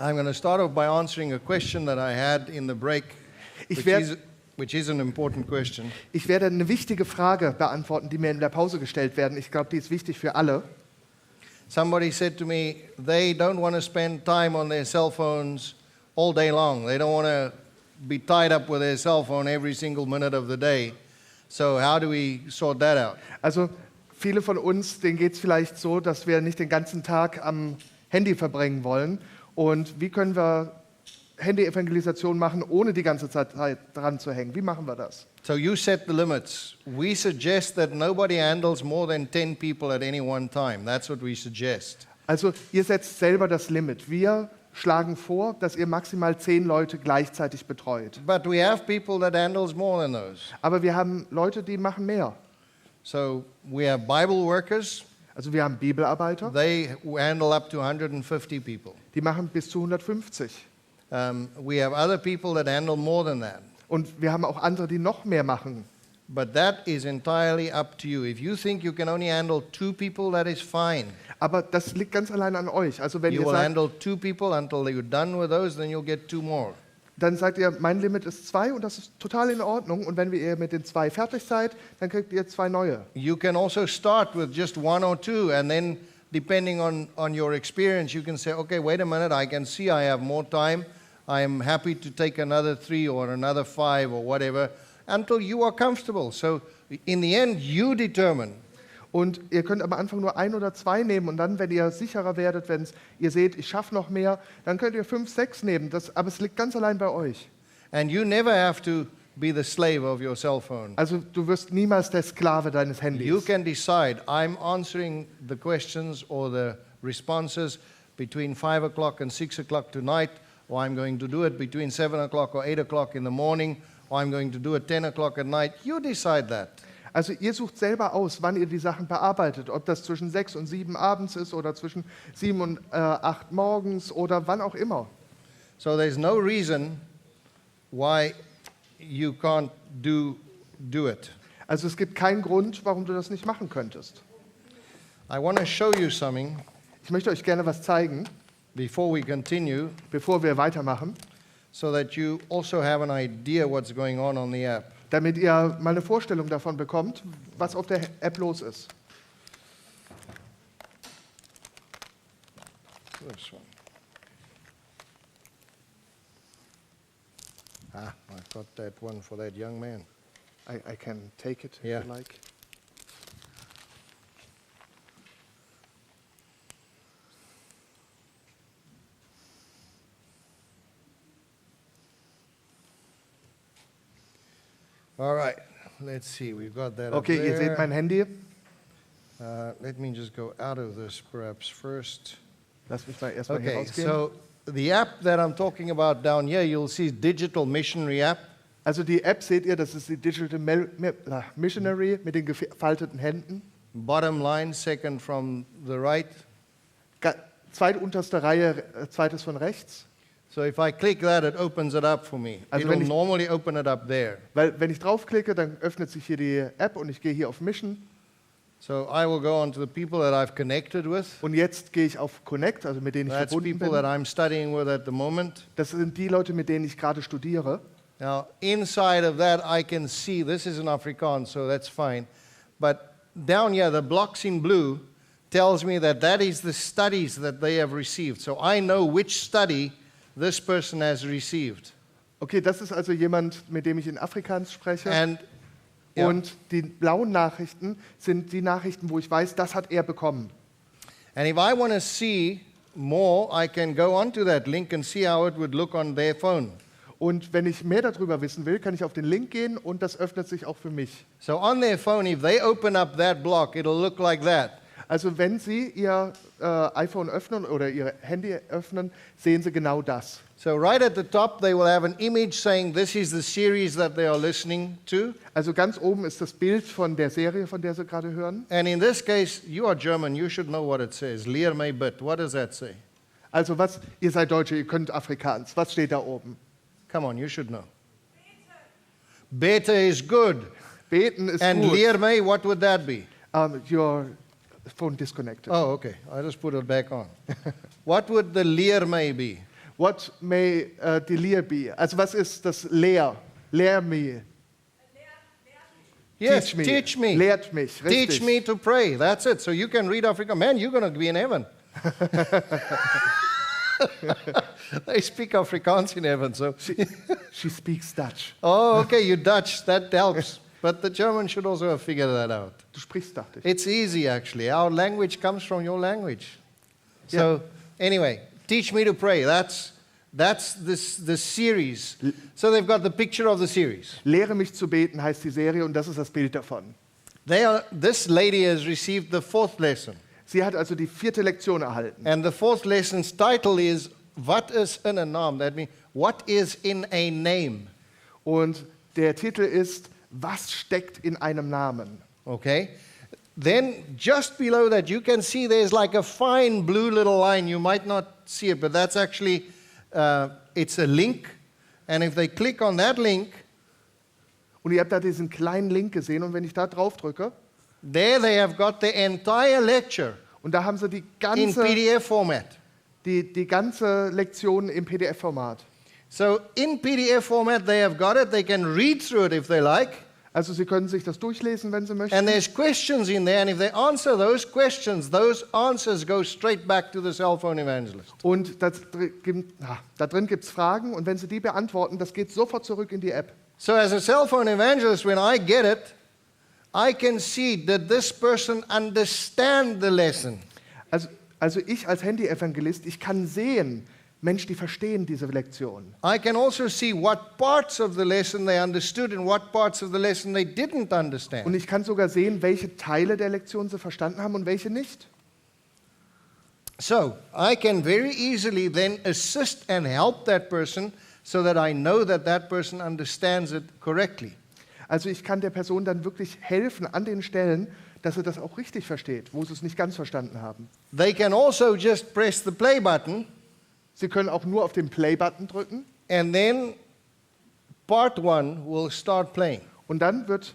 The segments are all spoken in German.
I'm going to start off by answering a question that I had in the break, which is an important question. Ich werde eine wichtige Frage beantworten, die mir in der Pause gestellt werden. Ich glaube, die ist wichtig für alle. Somebody said to me, they don't want to spend time on their cell phones all day long. They don't want to be tied up with their cell phone every single minute of the day. So how do we sort that out? Also viele von uns, denen geht es vielleicht so, dass wir nicht den ganzen Tag am Handy verbringen wollen. Und wie können wir Handy-Evangelisation machen, ohne die ganze Zeit dran zu hängen? Wie machen wir das? So you set the limits. We suggest that nobody handles more than 10 people at any one time. That's what we suggest. Also ihr setzt selber das Limit. Wir schlagen vor, dass ihr maximal 10 Leute gleichzeitig betreut. But we have people that handles more than those. Aber wir haben Leute, die machen mehr. So we have Bible workers. Also wir haben Bibelarbeiter, They handle up to 150 people. die machen bis zu 150. We have other people that handle more than that. Und wir haben auch andere, die noch mehr machen. But that is entirely up to you. If you think you can only handle 2 people, that is fine. Aber das liegt ganz allein an euch. Also wenn You ihr will sagt, handle 2 people until you're done with those, then you'll get 2 more. dann sagt ihr, mein Limit ist 2 und das ist total in Ordnung. Und wenn ihr mit den 2 fertig seid, dann kriegt ihr 2 neue. You can also start with just 1 or 2, and then depending on your experience, you can say, okay, wait a minute, I can see I have more time. I am happy to take another 3 or another 5 or whatever, until you are comfortable. So in the end, you determine. Und ihr könnt am Anfang nur 1 oder 2 nehmen und dann, wenn ihr sicherer werdet, wenn ihr seht, ich schaffe noch mehr, dann könnt ihr 5, 6 nehmen. Aber es liegt ganz allein bei euch. And you never have to be the slave of your cell phone. Also du wirst niemals der Sklave deines Handys. You can decide, I'm answering the questions or the responses between 5 o'clock and 6 o'clock tonight, or I'm going to do it between 7 o'clock or 8 o'clock in the morning, or I'm going to do it 10 o'clock at night. You decide that. Also ihr sucht selber aus, wann ihr die Sachen bearbeitet. Ob das zwischen 6 und 7 abends ist oder zwischen 7 und 8 morgens oder wann auch immer. So there's no reason why you can't do it. Also es gibt keinen Grund, warum du das nicht machen könntest. I want to show you something Ich möchte euch gerne was zeigen, before we continue, bevor wir weitermachen, so that you also have an idea what's going on the app. damit ihr mal eine Vorstellung davon bekommt, was auf der App los ist. This one. I've got that one for that young man. I can take it Yeah. if you like. All right, let's see. We've got that Okay, up ihr there. seht mein Handy. Let me just go out of this perhaps first. Lass mich mal erstmal hier Okay, rausgehen. so the app that I'm talking about down here, you'll see Digital Missionary App. Also die App seht ihr, das ist die Digital Missionary mit den gefalteten Händen. Bottom line, second from the right. Zweitunterste Reihe, zweites von rechts. So if I click that, it opens it up for me. Also It'll wenn ich- normally open it up there. Weil wenn ich draufklicke, dann öffnet sich hier die App und ich gehe hier auf Mission. So I will go on to the people that I've connected with. Und jetzt gehe ich auf Connect, also mit denen ich That's verbunden people that bin. I'm studying with at the moment. Das sind die Leute, mit denen ich gerade studiere. Now, inside of that, I can see, this is in Afrikaans, so that's fine. But down here, the blocks in blue tells me that that is the studies that they have received. So I know which study this person has received. Okay, das ist also jemand, mit dem ich in Afrikaans spreche. And yeah, Und die blauen Nachrichten sind die Nachrichten, wo ich weiß, das hat er bekommen. and if I want to see more, I can go onto that link and see how it would look on their phone. Und wenn ich mehr darüber wissen will, kann ich auf den Link gehen und das öffnet sich auch für mich. So on their phone, if they open up that block, it'll look like that. Also wenn Sie Ihr iPhone öffnen oder Ihr Handy öffnen, sehen Sie genau das. So right at the top, they will have an image saying this is the series that they are listening to. Also ganz oben ist das Bild von der Serie, von der Sie gerade hören. And in this case, you are German, you should know what it says. Leer mij bid. What does that say? Also ihr seid Deutsche, ihr könnt Afrikaans. Was steht da oben? Come on, you should know. Beter is good. Beten ist And gut. leer mij, what would that be? Your phone disconnected. Oh, okay. I just put it back on. What would the leer mij be? What may delir be? Also was ist das lehr? Lehr me. Yes, teach me. Lehrt mich, richtig. Teach me to pray. That's it. So you can read Afrikaans. Man, you're going to be in heaven. They speak Afrikaans in heaven. So. She speaks Dutch. Oh, okay, you Dutch. That helps. But the German should also have figured that out. Du sprichst, dachte ich. It's easy, actually. Our language comes from your language. So, anyway, teach me to pray. That's this series. So they've got the picture of the series. Lehre mich zu beten heißt die Serie und das ist das Bild davon. This lady has received the 4th lesson. Sie hat also die 4. Lektion erhalten. And the 4th lesson's title is, Wat is in a naam? That means, what is in a name? Und der Titel ist, was steckt in einem Namen? Okay. Then just below that, you can see there's like a fine blue little line. You might not see it, but that's actually, it's a link. And if they click on that link, Und ihr habt da diesen kleinen Link gesehen und wenn ich da drauf drücke, there they have got the entire lecture und da haben sie die in ganze, PDF format. die ganze Lektion im PDF-Format. So in PDF format, they have got it. They can read through it if they like. Also Sie können sich das durchlesen, wenn Sie möchten. And there's questions in there. And if they answer those questions, those answers go straight back to the cell phone evangelist. Und da drin gibt es Fragen und wenn Sie die beantworten, das geht sofort zurück in die App. So as a cell phone evangelist, when I get it, I can see, did this person understand the lesson? Also ich als Handy-Evangelist, ich kann sehen, Mensch, die verstehen diese Lektion. I can also see what parts of the lesson they understood and what parts of the lesson they didn't Und understand. ich kann sogar sehen, welche Teile der Lektion sie verstanden haben und welche nicht. So I can very easily then assist and help that person so that I know that that person understands it correctly. Also ich kann der Person dann wirklich helfen an den Stellen, dass sie das auch richtig versteht, wo sie es nicht ganz verstanden haben. They can also just press the play button Sie können auch nur auf den Play-Button drücken and then part 1 will start playing. und dann wird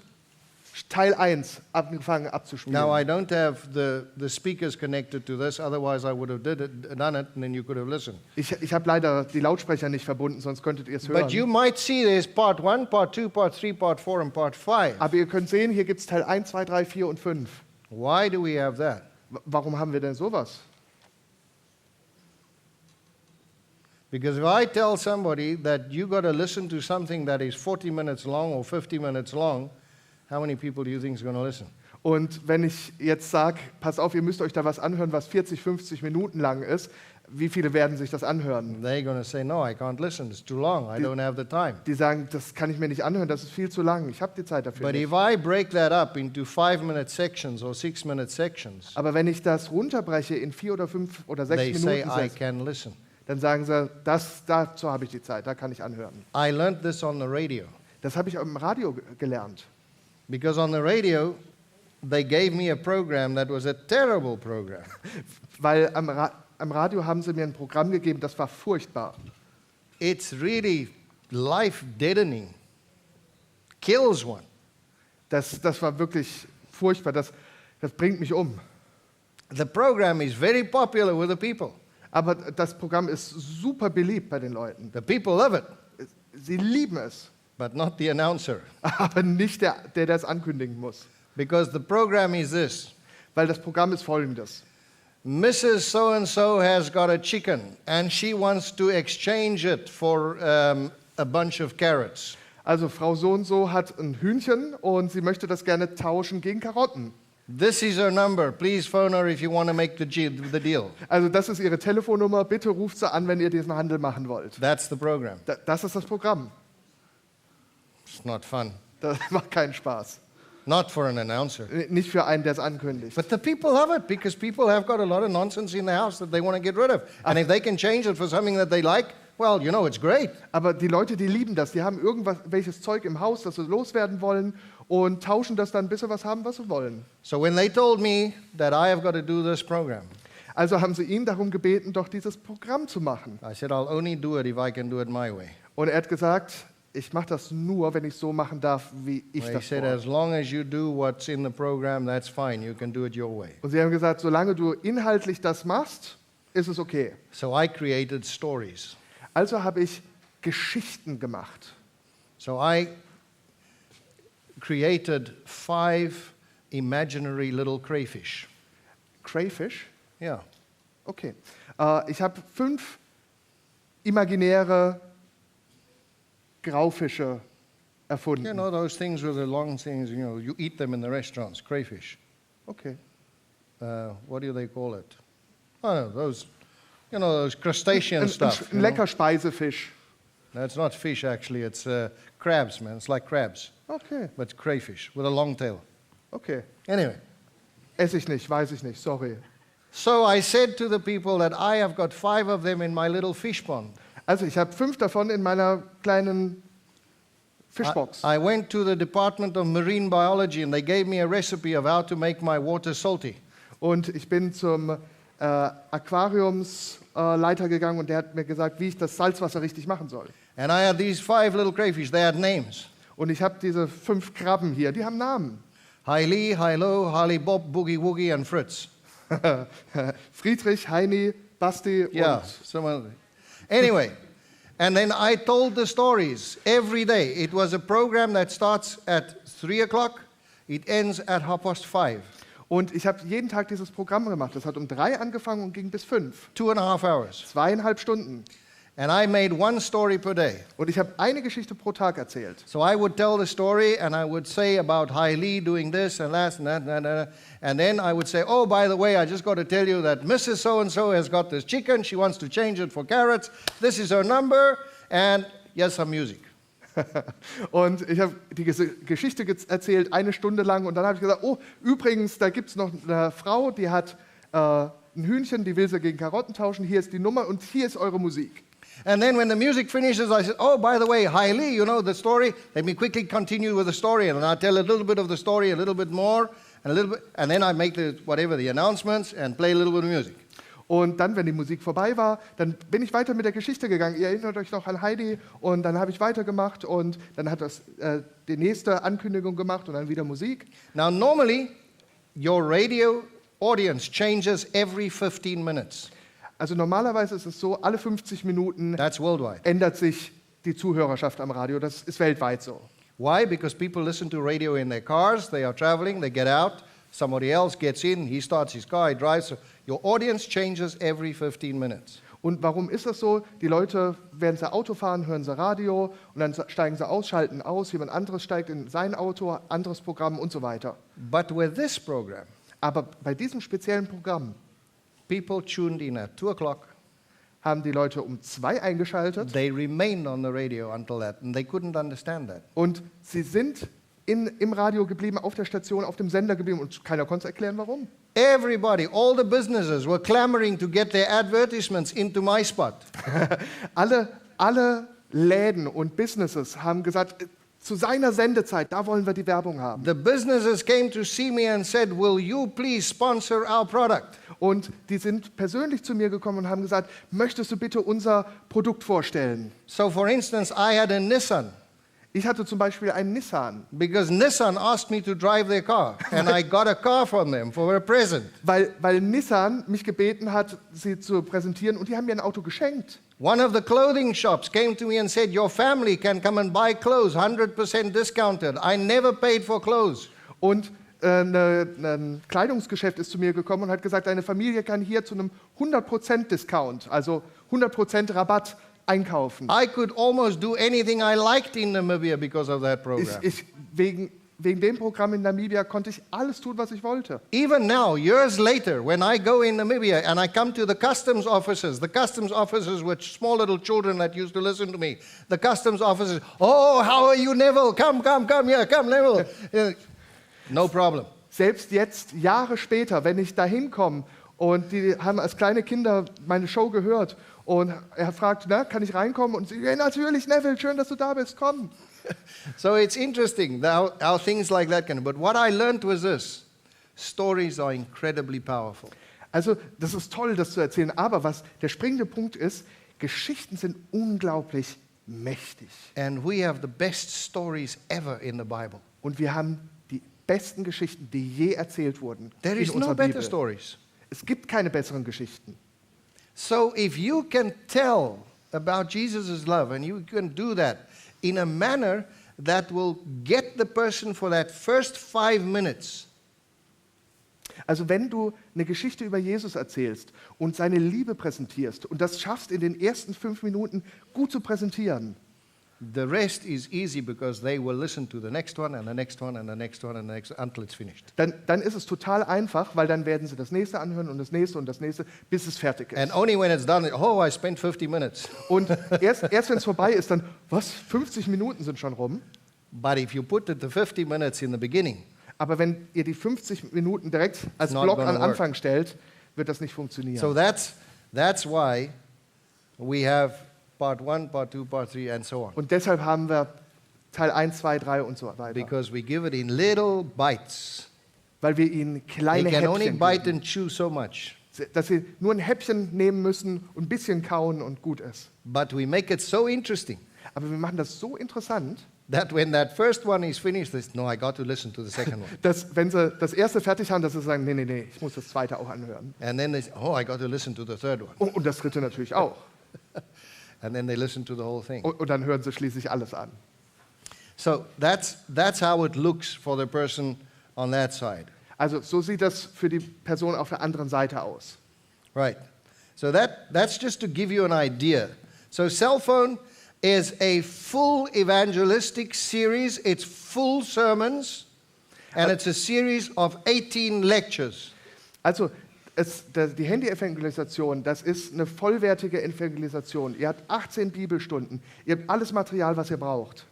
Teil 1 angefangen abzuspielen. Now I don't have the speakers connected to this, otherwise I would have done it and then you could have listened. Ich habe leider die Lautsprecher nicht verbunden, sonst könntet ihr es hören. But you might see there's part 1, part 2, part 3, part 4 and part 5. Aber ihr könnt sehen, hier gibt es Teil 1, 2, 3, 4 und 5. Why do we have that? Warum haben wir denn sowas? Because if I tell somebody that you got to listen to something that is 40 minutes long or 50 minutes long, how many people do you think is going to listen? Und wenn ich jetzt sage, pass auf, ihr müsst euch da was anhören, was 40, 50 Minuten lang ist, wie viele werden sich das anhören? They're going to say, no, I can't listen. It's too long. I don't have the time. Die sagen, das kann ich mir nicht anhören, das ist viel zu lang, ich habe die Zeit dafür But nicht. if I break that up into 5-minute sections or 6-minute sections, Aber wenn ich das runterbreche in 4 oder 5 oder 6 they say Minuten, I can listen. dann sagen sie, dazu habe ich die Zeit, da kann ich anhören. I learned this on the radio. Das habe ich im Radio gelernt. Because on the radio, they gave me a program that was a terrible program. Weil am Radio haben sie mir ein Programm gegeben, das war furchtbar. It's really life deadening. Kills one. Das war wirklich furchtbar, das bringt mich um. The program is very popular with the people. Aber das Programm ist super beliebt bei den Leuten. The people love it, Sie lieben es, but not the announcer. aber nicht der das ankündigen muss. Because the program is this. Weil das Programm ist folgendes. Mrs. So-and-so has got a chicken and she wants to exchange it for a bunch of carrots. Also Frau so und so hat ein Hühnchen und sie möchte das gerne tauschen gegen Karotten. This is her number. Please phone her if you want to make the deal. Also das ist ihre Telefonnummer, bitte ruft sie an, wenn ihr diesen Handel machen wollt. That's the program. Das ist das Programm. It's not fun. Das macht keinen Spaß. Not for an announcer. Nicht für einen, der es ankündigt. But the people love it because people have got a lot of nonsense in the house that they want to get rid of. And if they can change it for something that they like, well, you know, it's great. Aber die Leute, die lieben das, die haben welches Zeug im Haus, das sie loswerden wollen und tauschen das dann, bis sie was haben, was sie wollen. So when they told me that I have got to do this program, Also haben sie ihn darum gebeten, doch dieses Programm zu machen. I said, I'll only do it if I can do it my way. Und er hat gesagt, ich mache das nur, wenn ich so machen darf, wie ich He das said, will. as long as you do what's in the program, that's fine. You can do it your way. Und sie haben gesagt, solange du inhaltlich das machst, ist es okay. So I created stories. Also habe ich Geschichten gemacht. So I created 5 imaginary little crayfish. Crayfish? Yeah. Okay. Ich habe 5 imaginäre Graufische erfunden. You know those things with the long things, you eat them in the restaurants, crayfish. Okay. What do they call it? Oh, those crustacean stuff. Ein lecker Speisefisch. That's not fish actually, it's crabs, man. It's like crabs, Okay, but it's crayfish with a long tail. okay. Anyway, Esse ich nicht, weiß ich nicht, sorry. so I said to the people that I have got 5 of them in my little fish pond. Also ich habe 5 davon in meiner kleinen Fischbox. I went to the Department of Marine Biology and they gave me a recipe of how to make my water salty. Und ich bin zum Aquariumsleiter gegangen und der hat mir gesagt, wie ich das Salzwasser richtig machen soll. And I had these 5 little crayfish, they had names. Und ich habe diese 5 Krabben hier, die haben Namen. Hi Lee, Hi Lo, Holly Bob, Boogie Woogie and Fritz. Friedrich, Heini, Basti Yeah, und... someone. Anyway, and then I told the stories every day. It was a program that starts at 3 o'clock, it ends at 5:30. Und ich habe jeden Tag dieses Programm gemacht. Das hat um 3 angefangen und ging bis 5. 2.5 hours. 2,5 Stunden. And I made 1 story per day. Und ich habe eine Geschichte pro Tag erzählt. So I would tell the story and I would say about Hai Lee doing this and that and that and that. And then I would say, oh, by the way, I just got to tell you that Mrs. So-and-so has got this chicken. She wants to change it for carrots. This is her number. And yes, some music. Und ich habe die Geschichte erzählt, 1 Stunde lang. Und dann habe ich gesagt, oh, übrigens, da gibt es noch eine Frau, die hat ein Hühnchen, die will sie gegen Karotten tauschen. Hier ist die Nummer und hier ist eure Musik. And then when the music finishes, I said, oh, by the way, Hai Lee, you know the story? Let me quickly continue with the story. And I'll tell a little bit of the story, a little bit more, and a little bit, and then I make the announcements and play a little bit of music. Und dann, wenn die Musik vorbei war, dann bin ich weiter mit der Geschichte gegangen. Ihr erinnert euch noch an Heidi und dann habe ich weitergemacht und dann hat das die nächste Ankündigung gemacht und dann wieder Musik. Now, normally, your radio audience changes every 15 minutes. Also normalerweise ist es so, alle 50 Minuten That's worldwide. ändert sich die Zuhörerschaft am Radio. Das ist weltweit so. Why? Because people listen to radio in their cars, they are traveling, they get out, somebody else gets in, he starts his car, he drives. So your audience changes every 15 minutes. Und warum ist das so? Die Leute, während sie Auto fahren, hören sie Radio und dann steigen sie aus, schalten aus, jemand anderes steigt in sein Auto, anderes Programm und so weiter. But with this program, Aber bei diesem speziellen Programm people tuned in at 2 o'clock. haben die Leute um 2 eingeschaltet They remained on the radio until that, and they couldn't understand that. und sie sind im Radio geblieben, auf der Station, auf dem Sender geblieben und keiner konnte erklären, warum. Everybody, all the businesses were clamoring to get their advertisements into my spot. Alle Läden und Businesses haben gesagt, zu seiner Sendezeit, da wollen wir die Werbung haben. The businesses came to see me and said, will you please sponsor our product? Und die sind persönlich zu mir gekommen und haben gesagt, möchtest du bitte unser Produkt vorstellen? So for instance, I had a Nissan, Ich hatte zum Beispiel einen Nissan, because Nissan asked me to drive their car, and I got a car from them for a present. weil Nissan mich gebeten hat, sie zu präsentieren und die haben mir ein Auto geschenkt. One of the clothing shops came to me and said, your family can come and buy clothes, 100% discounted. I never paid for clothes. Und ein Kleidungsgeschäft ist zu mir gekommen und hat gesagt, deine Familie kann hier zu einem 100% Discount, also 100% Rabatt einkaufen. I could almost do anything I liked in Namibia because of that program. Wegen dem Programm in Namibia konnte ich alles tun, was ich wollte. Even now, years later, when I go in Namibia and I come to the customs officers with small little children that used to listen to me, the customs officers, oh, how are you, Neville? Come here, come, Neville. No problem. Selbst jetzt, Jahre später, wenn ich da hinkomme und die haben als kleine Kinder meine Show gehört und er fragt, na, kann ich reinkommen? Und sie, ja, natürlich, Neville, schön, dass du da bist, komm. So it's interesting how things like that can. But what I learned was this: stories are incredibly powerful. Also, das ist toll, das zu erzählen, aber was der springende Punkt ist, Geschichten sind unglaublich mächtig. And we have the best stories ever in the Bible. Und wir haben die besten Geschichten, die je erzählt wurden There in is unserer no better Bibel. stories. Es gibt keine besseren Geschichten. So if you can tell about Jesus' love, and you can do that in a manner that will get the person for that first 5 minutes. Also wenn du eine Geschichte über Jesus erzählst und seine Liebe präsentierst und das schaffst, in den ersten 5 Minuten gut zu präsentieren, The rest is easy because they will listen to the next one and the next one and the next one and the next until it's finished. dann ist es total einfach, weil dann werden sie das nächste anhören und das nächste, bis es fertig ist. And only when it's done, oh, I spent 50 minutes. Und erst wenn es vorbei ist, dann, was, 50 Minuten sind schon rum? But if you put the 50 minutes in the beginning, Aber wenn ihr die 50 Minuten direkt als not Block gonna an work. Anfang stellt, wird das nicht funktionieren. so that's why we have part 1, part 2, part 3, and so on. Und deshalb haben wir Teil 1, 2, 3 und so weiter. Because we give it in little bites. Weil wir ihnen They kleine can only Häppchen bite geben. and chew so much. Dass sie nur ein Häppchen nehmen müssen und ein bisschen kauen und gut ist. But we make it so interesting Aber wir machen das so interessant, that when that first one is finished, they say, no, I got to listen to the second one. dass wenn sie das erste fertig haben, dass sie sagen, nee, ich muss das zweite auch anhören. And then they say, oh, I got to listen to the third one. Und das dritte natürlich auch. And then they listen to the whole thing. Und dann hören sie schließlich alles an. So that's how it looks for the person on that side. Also so sieht das für die Person auf der anderen Seite aus. Right. So that's just to give you an idea. So cell phone is a full evangelistic series. It's full sermons. And it's a series of 18 lectures. Also die Handy-Evangelisation, das ist eine vollwertige Evangelisation. Ihr habt 18 Bibelstunden. Ihr habt alles Material, was ihr braucht.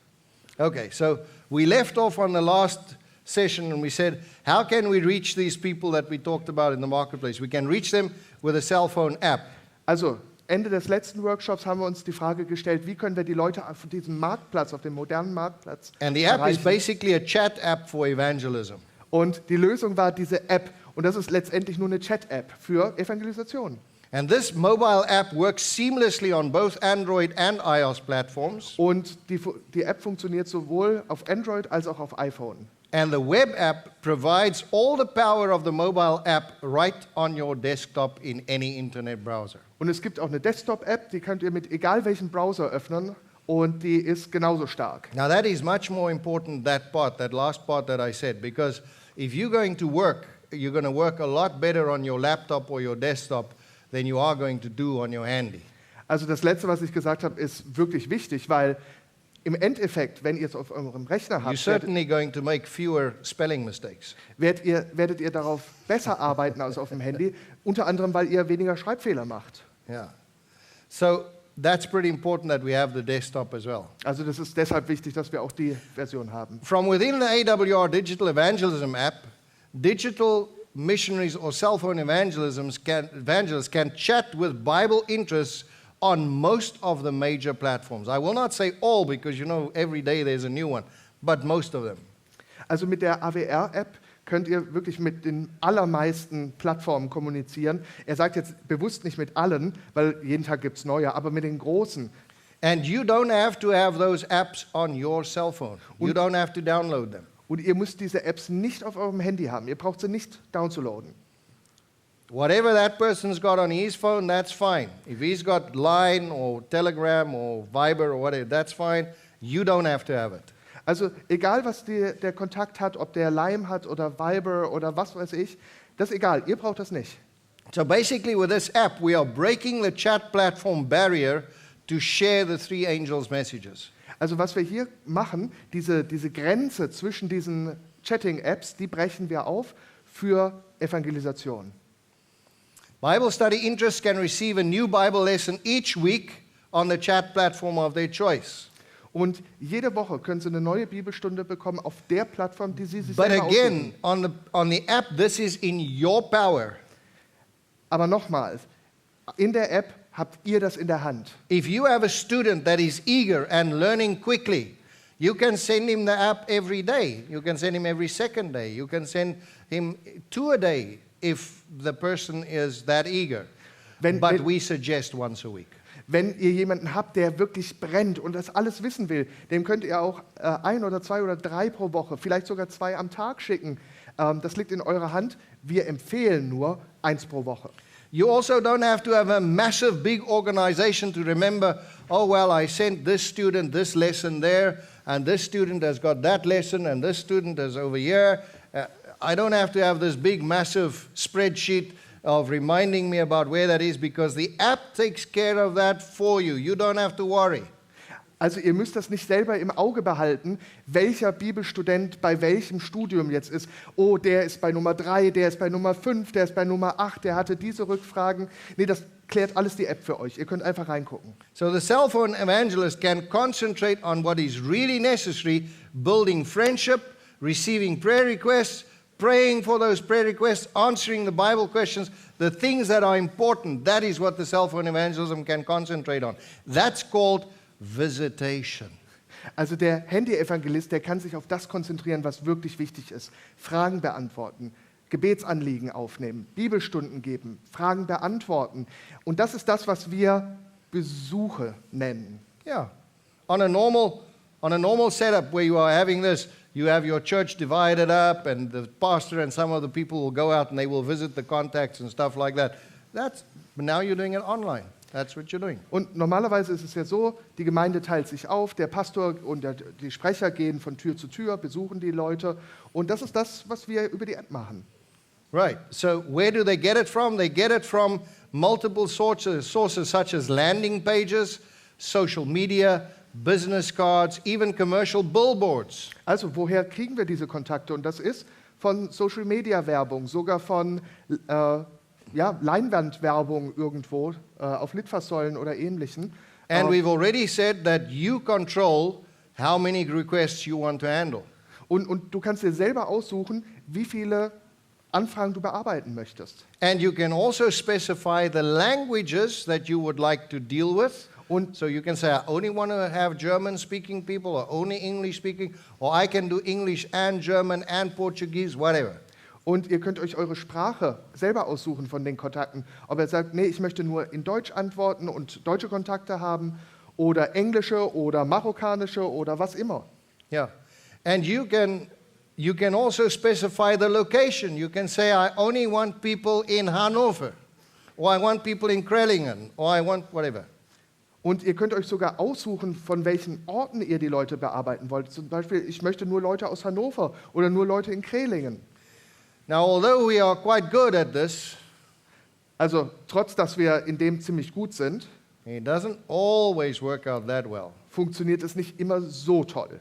Okay, so we left off on the last session and we said, how can we reach these people that we talked about in the marketplace? We can reach them with a cell phone app. Also Ende des letzten Workshops haben wir uns die Frage gestellt, wie können wir die Leute auf diesem Marktplatz, auf dem modernen Marktplatz And the app is erreichen? basically a chat app for evangelism. Und die Lösung war diese App. Und das ist letztendlich nur eine Chat-App für Evangelisation. And this mobile app works seamlessly on both Android and iOS platforms. Und die App funktioniert sowohl auf Android als auch auf iPhone. And the web app provides all the power of the mobile app right on your desktop in any internet browser. Und es gibt auch eine Desktop-App, die könnt ihr mit egal welchem Browser öffnen und die ist genauso stark. Now that is much more important, that last part that I said, because if you're going to work, you're going to work a lot better on your laptop or your desktop than you are going to do on your handy. Also das Letzte, was ich gesagt habe, ist wirklich wichtig, weil im Endeffekt, wenn ihr es auf eurem Rechner You're habt, certainly going to make fewer spelling mistakes. werdet ihr darauf besser arbeiten als auf dem Handy, unter anderem, weil ihr weniger Schreibfehler macht. Yeah. So that's pretty important that we have the desktop as well. Also das ist deshalb wichtig, dass wir auch die Version haben. From within the AWR Digital Evangelism app, digital missionaries or cell phone evangelists can chat with Bible interests on most of the major platforms. I will not say all because you know every day there's a new one, but most of them. Also mit der AWR-App könnt ihr wirklich mit den allermeisten Plattformen kommunizieren. Er sagt jetzt bewusst nicht mit allen, weil jeden Tag gibt es neue, aber mit den großen. And you don't have to have those apps on your cell phone. You don't have to download them. Und ihr müsst diese Apps nicht auf eurem Handy haben. Ihr braucht sie nicht downzuladen. Whatever that person's got on his phone, that's fine. If he's got Line or Telegram or Viber or whatever, that's fine. You don't have to have it. Also egal, was der Kontakt hat, ob der Lime hat oder Viber oder was weiß ich, das ist egal. Ihr braucht das nicht. So basically with this app, we are breaking the chat platform barrier to share the three angels' messages. Also was wir hier machen, diese Grenze zwischen diesen Chatting-Apps, die brechen wir auf für Evangelisation. Bible study interests can receive a new Bible lesson each week on the chat platform of their choice. Und jede Woche können Sie eine neue Bibelstunde bekommen auf der Plattform, die Sie sich But selber again, aussuchen. on the app, this is in your power. Aber nochmals, in der App habt ihr das in der Hand. If you have a student that is eager and learning quickly, you can send him the app every day. You can send him every second day. You can send him 2 a day if the person is that eager. But we suggest once a week. Wenn ihr jemanden habt, der wirklich brennt und das alles wissen will, dem könnt ihr auch 1 oder 2 oder 3 pro Woche, vielleicht sogar 2 am Tag schicken. Das liegt in eurer Hand. Wir empfehlen nur 1 pro Woche. You also don't have to have a massive big organization to remember, oh, well, I sent this student this lesson there, and this student has got that lesson, and this student is over here. I don't have to have this big, massive spreadsheet of reminding me about where that is, because the app takes care of that for you. You don't have to worry. Also ihr müsst das nicht selber im Auge behalten, welcher Bibelstudent bei welchem Studium jetzt ist. Oh, der ist bei Nummer 3, der ist bei Nummer 5, der ist bei Nummer 8, der hatte diese Rückfragen. Nee, das klärt alles die App für euch. Ihr könnt einfach reingucken. So the cell phone evangelist can concentrate on what is really necessary, building friendship, receiving prayer requests, praying for those prayer requests, answering the Bible questions, the things that are important. That is what the cell phone evangelism can concentrate on. That's called visitation. Also der Handy-Evangelist, der kann sich auf das konzentrieren, was wirklich wichtig ist. Fragen beantworten, Gebetsanliegen aufnehmen, Bibelstunden geben, Fragen beantworten. Und das ist das, was wir Besuche nennen. Yeah. On a normal setup where you are having this, you have your church divided up, and the pastor and some of the people will go out and they will visit the contacts and stuff like that. But now you're doing it online. That's what you're doing. Und normalerweise ist es ja so, die Gemeinde teilt sich auf, der Pastor und die Sprecher gehen von Tür zu Tür, besuchen die Leute. Und das ist das, was wir über die App machen. Right. So where do they get it from? They get it from multiple sources such as landing pages, social media, business cards, even commercial billboards. Also woher kriegen wir diese Kontakte? Und das ist von Social-Media-Werbung, sogar von Leinwandwerbung irgendwo auf Litfaßsäulen oder Ähnlichem. And we've already said that you control how many requests you want to handle. Und du kannst dir selber aussuchen, wie viele Anfragen du bearbeiten möchtest. And you can also specify the languages that you would like to deal with. Und So you can say, I only want to have German-speaking people, or only English-speaking, or I can do English and German and Portuguese, whatever. Und ihr könnt euch eure Sprache selber aussuchen von den Kontakten. Ob ihr sagt, nee, ich möchte nur in Deutsch antworten und deutsche Kontakte haben oder englische oder marokkanische oder was immer. Yeah. And you can also specify the location. You can say, I only want people in Hannover, or I want people in Krellingen, or I want whatever. Und ihr könnt euch sogar aussuchen, von welchen Orten ihr die Leute bearbeiten wollt. Zum Beispiel, ich möchte nur Leute aus Hannover oder nur Leute in Krelingen. Now, although we are quite good at this, Also trotz, dass wir in dem ziemlich gut sind, it doesn't always work out that well. funktioniert es nicht immer so toll.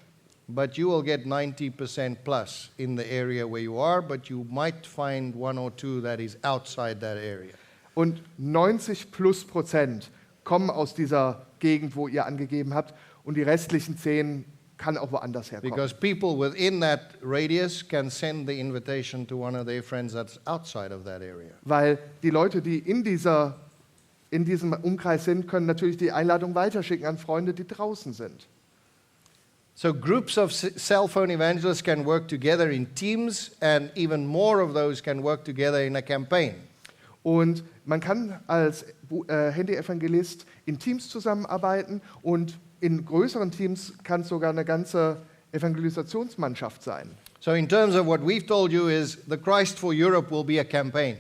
But you will get 90% plus in the area where you are, but you might find 1 or 2 that is outside that area. Und 90+% kommen aus dieser Gegend, wo ihr angegeben habt, und die restlichen 10 kann auch woanders herkommen. Because people within that radius can send the invitation to one of their friends that's outside of that area. Weil die Leute, die in diesem Umkreis sind, können natürlich die Einladung weiterschicken an Freunde, die draußen sind. So groups of cell phone evangelists can work together in teams, and even more of those can work together in a campaign. Und man kann als Handy-Evangelist in Teams zusammenarbeiten, und in größeren Teams kann es sogar eine ganze Evangelisationsmannschaft sein. So in terms of what we've told you is the Christ for Europe will be a campaign.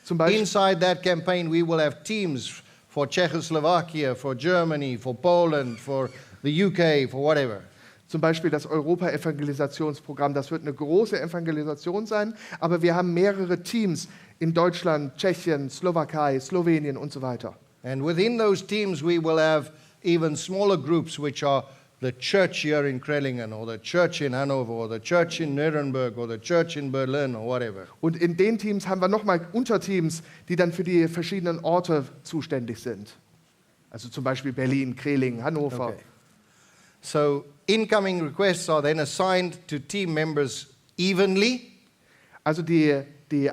Zum Beispiel, Inside that campaign we will have teams for Czechoslovakia, for Germany, for Poland, for the UK, for whatever. Zum Beispiel das Europa-Evangelisationsprogramm, das wird eine große Evangelisation sein, aber wir haben mehrere Teams in Deutschland, Tschechien, Slowakei, Slowenien und so weiter. And within those teams we will have even smaller groups which are the church here in Krellingen, or the church in Hanover, or the church in Nuremberg, or the church in Berlin, or whatever. Und in den Teams haben wir nochmal Unterteams, die dann für die verschiedenen Orte zuständig sind. Also zum Beispiel Berlin, Krelingen, Hannover. Okay. So incoming requests are then assigned to team members evenly. Also die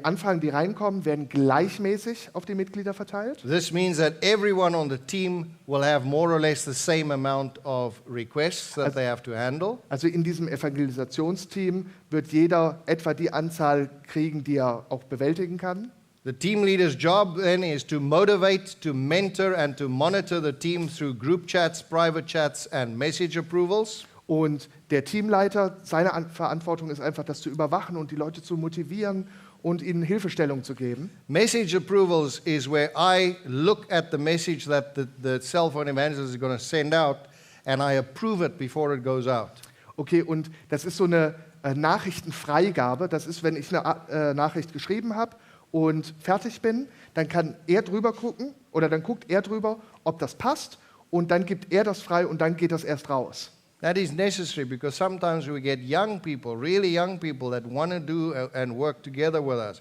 Anfragen, die reinkommen, werden gleichmäßig auf die Mitglieder verteilt. This means that everyone on the team will have more or less the same amount of requests that they have to handle. Also in diesem Evangelisationsteam wird jeder etwa die Anzahl kriegen, die er auch bewältigen kann. The team leader's job then is to motivate, to mentor and to monitor the team through group chats, private chats and message approvals. Und der Teamleiter, seine Verantwortung ist einfach, das zu überwachen und die Leute zu motivieren und ihnen Hilfestellung zu geben. Message approvals is where I look at the message that the cell phone evangelist is going to send out and I approve it before it goes out. Okay, und das ist so eine Nachrichtenfreigabe. Das ist, wenn ich eine Nachricht geschrieben habe und fertig bin, dann kann er drüber gucken oder dann guckt er drüber, ob das passt und dann gibt er das frei und dann geht das erst raus. That is necessary because sometimes we get young people, really young people that want to do and work together with us,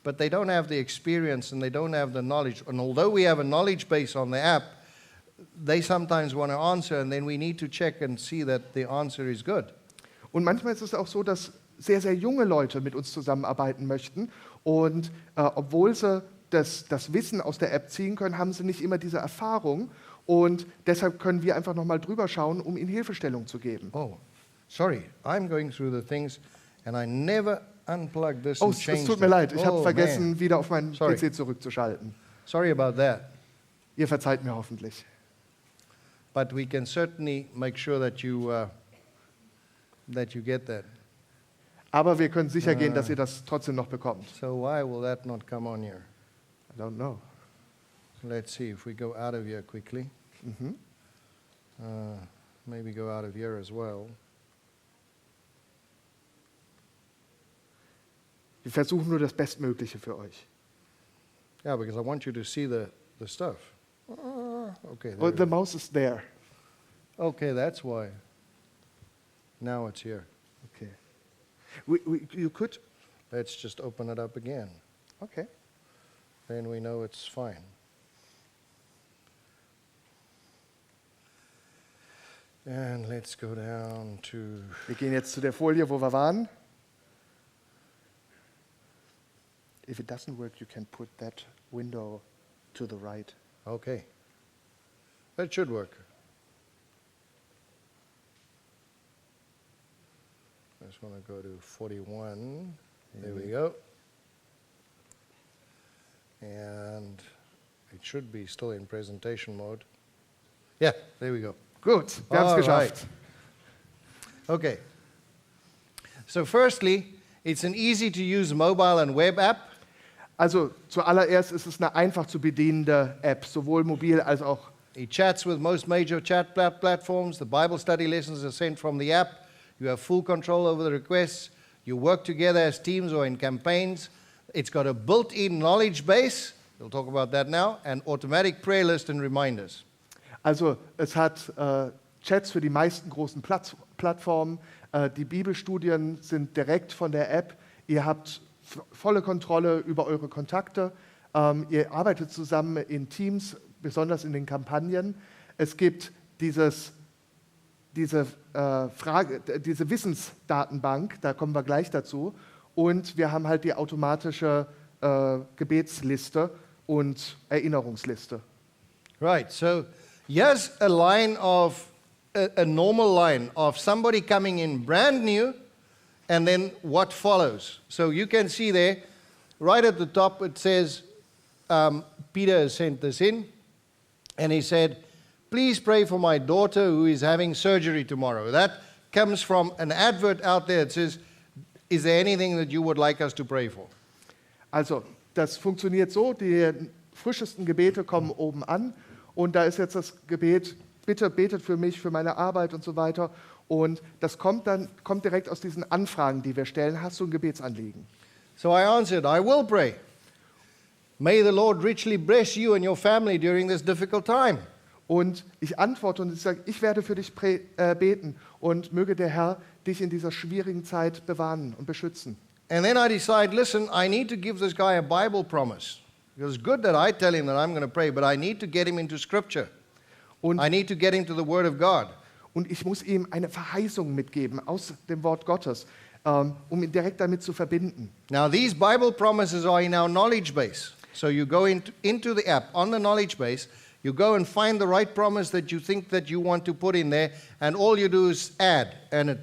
but they don't have the experience and they don't have the knowledge. And although we have a knowledge base on the app, they sometimes want to answer and then we need to check and see that the answer is good. Und manchmal ist es auch so, dass sehr, sehr junge Leute mit uns zusammenarbeiten möchten und obwohl sie das Wissen aus der App ziehen können, haben sie nicht immer diese Erfahrung. Und deshalb können wir einfach nochmal drüber schauen, um ihnen Hilfestellung zu geben. Oh, sorry, I'm going through the things and I never unplug this Oh, and es change tut mir it. leid, ich habe Oh, vergessen, man. wieder auf meinen Sorry. PC zurückzuschalten. Sorry about that. Ihr verzeiht mir hoffentlich. But we can certainly make sure that you get that. Aber wir können sicher gehen, dass ihr das trotzdem noch bekommt. So why will that not come on here? I don't know. Let's see if we go out of here quickly. Mhm. Maybe go out of here as well. Wir versuchen nur das Bestmögliche für euch. Yeah, because I want you to see the stuff. Okay, Oh, there the it is. mouse is there. Okay, that's why. Now it's here. Okay. You could. Let's just open it up again. Okay. Then we know it's fine. And let's go down to, Wir gehen jetzt zu der Folie, wo wir waren. If it doesn't work, you can put that window to the right. okay. That should work. I just want to go to 41. There we go. And it should be still in presentation mode. Yeah, there we go. Gut, wir haben es All geschafft. Okay. So firstly, it's an easy to use mobile and web app. Also zuallererst ist es eine einfach zu bedienende App, sowohl mobil als auch. It chats with most major chat platforms. The Bible study lessons are sent from the app. You have full control over the requests. You work together as teams or in campaigns. It's got a built-in knowledge base. We'll talk about that now. And automatic prayer list and reminders. Also es hat Chats für die meisten großen Plattformen. Die Bibelstudien sind direkt von der App. Ihr habt volle Kontrolle über eure Kontakte. Ihr arbeitet zusammen in Teams, besonders in den Kampagnen. Es gibt diese Wissensdatenbank, da kommen wir gleich dazu. Und wir haben halt die automatische Gebetsliste und Erinnerungsliste. Right, so here's a line of, a normal line of somebody coming in brand new and then what follows. So you can see there, right at the top it says, Peter has sent this in and he said, please pray for my daughter who is having surgery tomorrow. That comes from an advert out there that says, is there anything that you would like us to pray for? Also, das funktioniert so, die frischesten Gebete kommen oben an und da ist jetzt das Gebet, bitte betet für mich, für meine Arbeit und so weiter. Und das kommt direkt aus diesen Anfragen, die wir stellen. Hast du ein Gebetsanliegen? So I answered, I will pray. May the Lord richly bless you and your family during this difficult time. Und ich antworte und ich sage, ich werde für dich beten und möge der Herr dich in dieser schwierigen Zeit bewahren und beschützen. And then I decide, listen, I need to give this guy a Bible promise. Because it's good that I tell him that I'm going to pray, but I need to get him into Scripture. Und, I need to get him to the Word of God. und ich muss ihm eine Verheißung mitgeben aus dem Wort Gottes, um ihn direkt damit zu verbinden. Now, these Bible promises are in our knowledge base. So you go into the app, on the knowledge base, you go and find the right promise that you think that you want to put in there, and all you do is add, and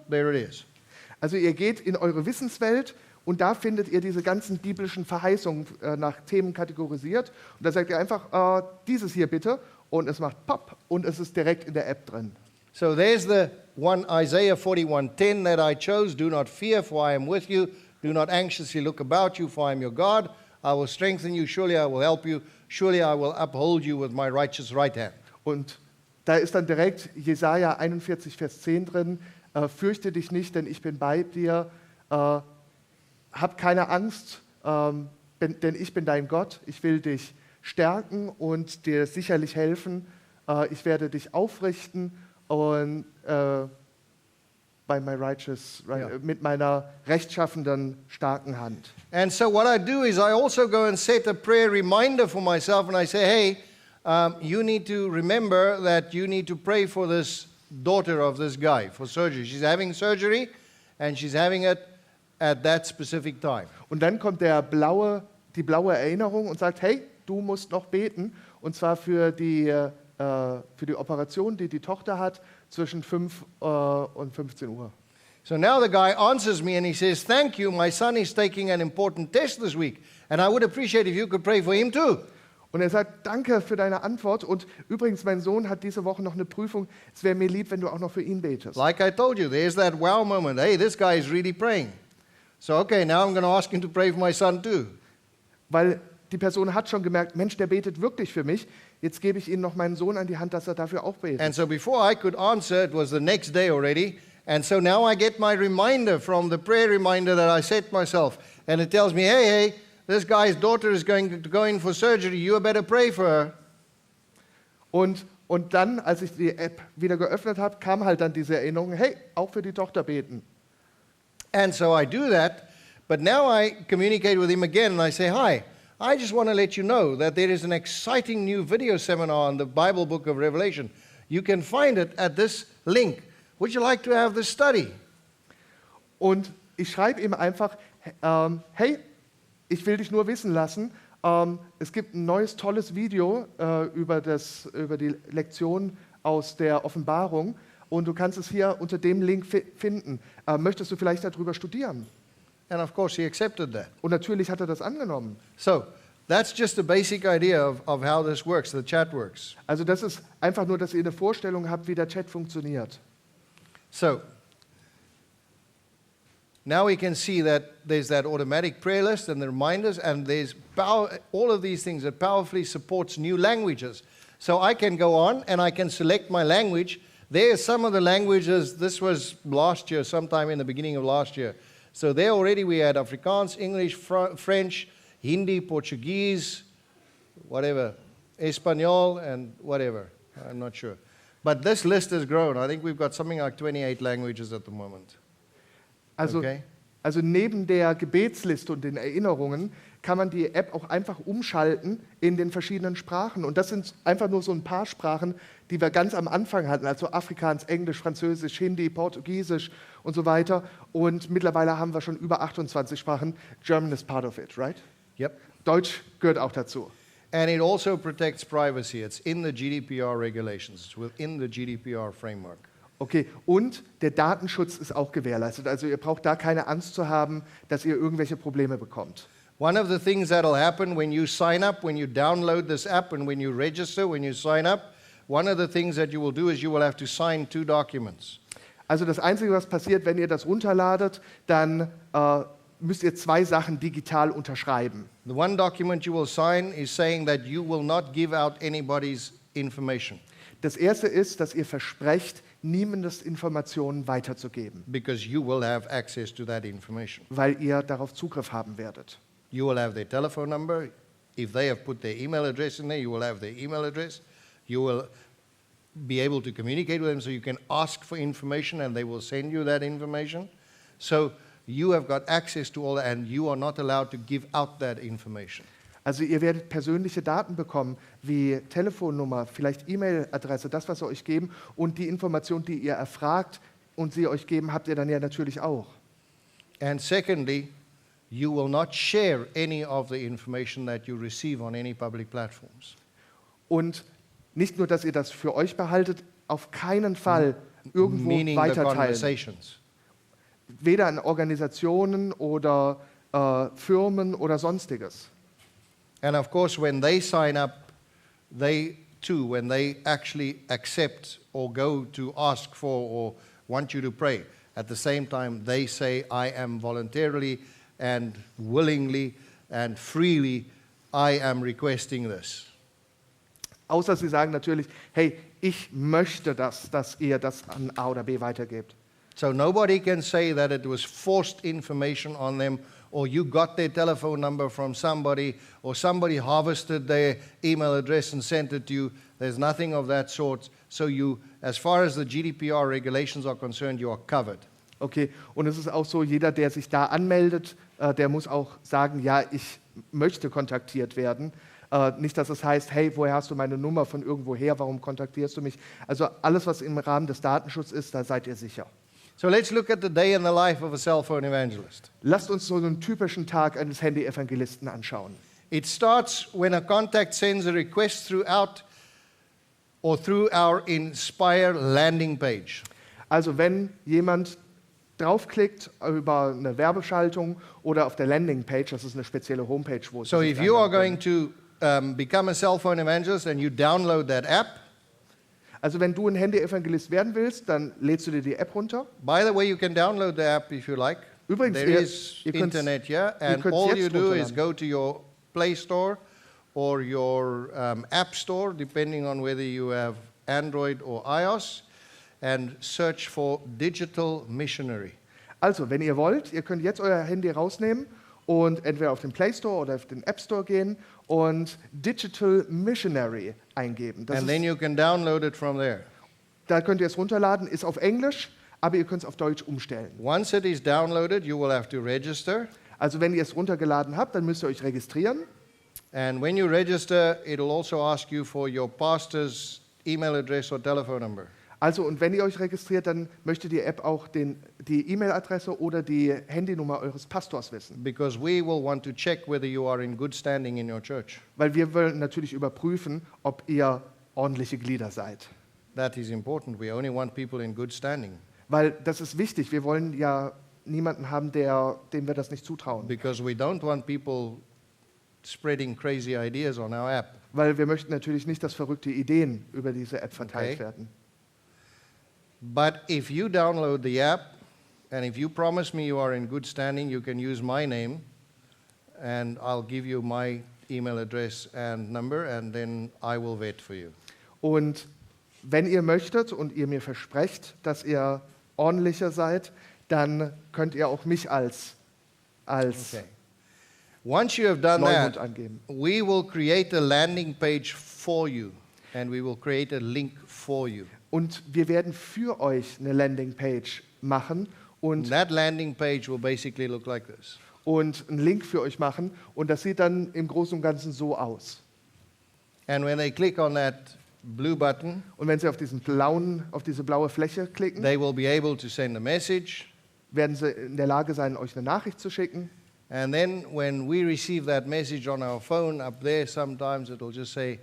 there it is. Also ihr geht in eure Wissenswelt und da findet ihr diese ganzen biblischen Verheißungen nach Themen kategorisiert. Und da sagt ihr einfach, dieses hier bitte, und es macht pop und es ist direkt in der App drin. So there's the one, Isaiah 41:10 that I chose. Do not fear, for I am with you. Do not anxiously look about you, for I am your God. I will strengthen you. Surely I will help you. Surely I will uphold you with my righteous right hand. Und da ist dann direkt Jesaja 41, Vers 10 drin. Fürchte dich nicht, denn ich bin bei dir. Hab keine Angst, denn ich bin dein Gott. Ich will dich stärken und dir sicherlich helfen. Ich werde dich aufrichten und mit meiner rechtschaffenden, starken Hand. And so what I do is I also go and set a prayer reminder for myself, and I say, hey, you need to remember that you need to pray for this daughter of this guy for surgery. She's having surgery, and she's having it at that specific time. Und dann kommt die blaue Erinnerung und sagt, hey, du musst noch beten, und zwar für die Operation, die die Tochter hat, zwischen 5 und 15 Uhr. So now the guy answers me and he says, thank you, my son is taking an important test this week, and I would appreciate if you could pray for him too. Und er sagt, danke für deine Antwort, und übrigens, mein Sohn hat diese Woche noch eine Prüfung, es wäre mir lieb, wenn du auch noch für ihn betest. Like I told you, there's that wow moment. Hey, this guy is really praying. So okay, now I'm going to ask him to pray for my son too. Weil die Person hat schon gemerkt, Mensch, der betet wirklich für mich. Jetzt gebe ich ihm noch meinen Sohn an die Hand, dass er dafür auch betet. And so before I could answer, it was the next day already. And so now I get my reminder from the prayer reminder that I set myself. And it tells me, hey, this guy's daughter is going to go in for surgery. You better pray for her. Und dann, als ich die App wieder geöffnet habe, kam halt dann diese Erinnerung, hey, auch für die Tochter beten. And so I do that. But now I communicate with him again and I say, hi, I just want to let you know that there is an exciting new video seminar on the Bible book of Revelation. You can find it at this link. Would you like to have this study? Und ich schreibe ihm einfach, hey, ich will dich nur wissen lassen, es gibt ein neues, tolles Video über die Lektion aus der Offenbarung, und du kannst es hier unter dem Link finden. Möchtest du vielleicht darüber studieren? And of course he accepted that. Und natürlich hat er das angenommen. So that's just a basic idea of how this works, the chat works. Also das ist einfach nur, dass ihr eine Vorstellung habt, wie der Chat funktioniert. So now we can see that there's that automatic prayer list and the reminders, and there's all of these things that powerfully supports new languages. So I can go on and I can select my language. There are some of the languages. This was last year, sometime in the beginning of last year. So there already we had Afrikaans, English, French, Hindi, Portuguese, whatever, Espanol, and whatever. I'm not sure. But this list has grown. I think we've got something like 28 languages at the moment. Also, Okay. also neben der Gebetsliste und den Erinnerungen kann man die App auch einfach umschalten in den verschiedenen Sprachen. Und das sind einfach nur so ein paar Sprachen, die wir ganz am Anfang hatten, also Afrikaans, Englisch, Französisch, Hindi, Portugiesisch und so weiter. Und mittlerweile haben wir schon über 28 Sprachen. German is part of it, right? Yep. Deutsch gehört auch dazu. And it also protects privacy. It's in the GDPR regulations. It's within the GDPR framework. Okay, und der Datenschutz ist auch gewährleistet. Also ihr braucht da keine Angst zu haben, dass ihr irgendwelche Probleme bekommt. One of the things that'll happen when you sign up, when you download this app, and when you register, when you sign up, one of the things that you will do is you will have to sign 2 documents. Also das Einzige, was passiert, wenn ihr das runterladet, dann müsst ihr 2 Sachen digital unterschreiben. The one document you will sign is saying that you will not give out anybody's information. Das erste ist, dass ihr versprecht, niemandes Informationen weiterzugeben, Because you will have access to that information. weil ihr darauf Zugriff haben werdet. You will have their telephone number. If they have put their email address in there, you will have their email address. You will be able to communicate with them, so you can ask for information and they will send you that information. So you have got access to all that, and you are not allowed to give out that information. Also ihr werdet persönliche Daten bekommen, wie Telefonnummer, vielleicht E-Mail-Adresse, das, was sie euch geben, und die Information, die ihr erfragt und sie euch geben, habt ihr dann ja natürlich auch. And secondly, you will not share any of the information that you receive on any public platforms. Und nicht nur, dass ihr das für euch behaltet, auf keinen Fall irgendwo Meaning the weiterteilen. conversations. Weder an Organisationen oder Firmen oder sonstiges. And of course, when they sign up, they too, when they actually accept or go to ask for or want you to pray, at the same time they say, I am voluntarily and willingly and freely, I am requesting this. Außer sie sagen natürlich, hey, ich möchte das, dass ihr das an A oder B weitergebt. So nobody can say that it was forced information on them, or you got their telephone number from somebody, or somebody harvested their email address and sent it to you. There's nothing of that sort. So you, as far as the GDPR regulations are concerned, you are covered. Okay, und es ist auch so, jeder, der sich da anmeldet, der muss auch sagen, ja, ich möchte kontaktiert werden. Nicht, dass es heißt, hey, woher hast du meine Nummer von irgendwoher, warum kontaktierst du mich? Also alles, was im Rahmen des Datenschutzes ist, da seid ihr sicher. So let's look at the day in the life of a cell phone evangelist. Lasst uns so einen typischen Tag eines Handy-Evangelisten anschauen. It starts when a contact sends a request through our Inspire landing page. Also wenn jemand draufklickt über eine Werbeschaltung oder auf der Landingpage, das ist eine spezielle Homepage, wo es So if you are going to become a cell phone evangelist and you download that app, also wenn du ein Handy-Evangelist werden willst, dann lädst du dir die App runter. by the way, you can download the app if you like. Übrigens, There ihr- is ihr könnt's- internet here, and könnt's all jetzt you do is runterladen. go to your Play Store or your App Store, depending on whether you have Android or iOS, and search for Digital Missionary. Also, wenn ihr wollt, ihr könnt jetzt euer Handy rausnehmen und entweder auf den Play Store oder auf den App Store gehen und Digital Missionary eingeben. Das And then ist, you can download it from there. da könnt ihr es runterladen, ist auf Englisch, aber ihr könnt es auf Deutsch umstellen. Once it is downloaded, you will have to register. Also wenn ihr es runtergeladen habt, dann müsst ihr euch registrieren. And when you register, it'll also ask you for your pastor's email address or telephone number. Also und wenn ihr euch registriert, dann möchte die App auch die E-Mail-Adresse oder die Handynummer eures Pastors wissen. Because we will want to check whether you are in good standing in your church. Weil wir wollen natürlich überprüfen, ob ihr ordentliche Glieder seid. That is important. We only want people in good standing. Weil das ist wichtig. Wir wollen ja niemanden haben, dem wir das nicht zutrauen. Because we don't want people spreading crazy ideas on our app. Weil wir möchten natürlich nicht, dass verrückte Ideen über diese App verteilt Okay. werden. But if you download the app, and if you promise me you are in good standing, you can use my name, and I'll give you my email address and number, and then I will vet for you. Und wenn ihr möchtet und ihr mir versprecht, dass ihr ordentlicher seid, dann könnt ihr auch mich als Okay. Once you have done Neumond that, angeben. we will create a landing page for you, and we will create a link for you. Und wir werden für euch eine Landingpage machen And und that landing page will basically look like this. einen Link für euch machen. Und das sieht dann im Großen und Ganzen so aus. And when they click on that blue button, Und wenn Sie auf diese blaue Fläche klicken, they will be able to send a message. werden Sie in der Lage sein, euch eine Nachricht zu schicken. And then when we receive that message on our phone, up there sometimes it'll just say,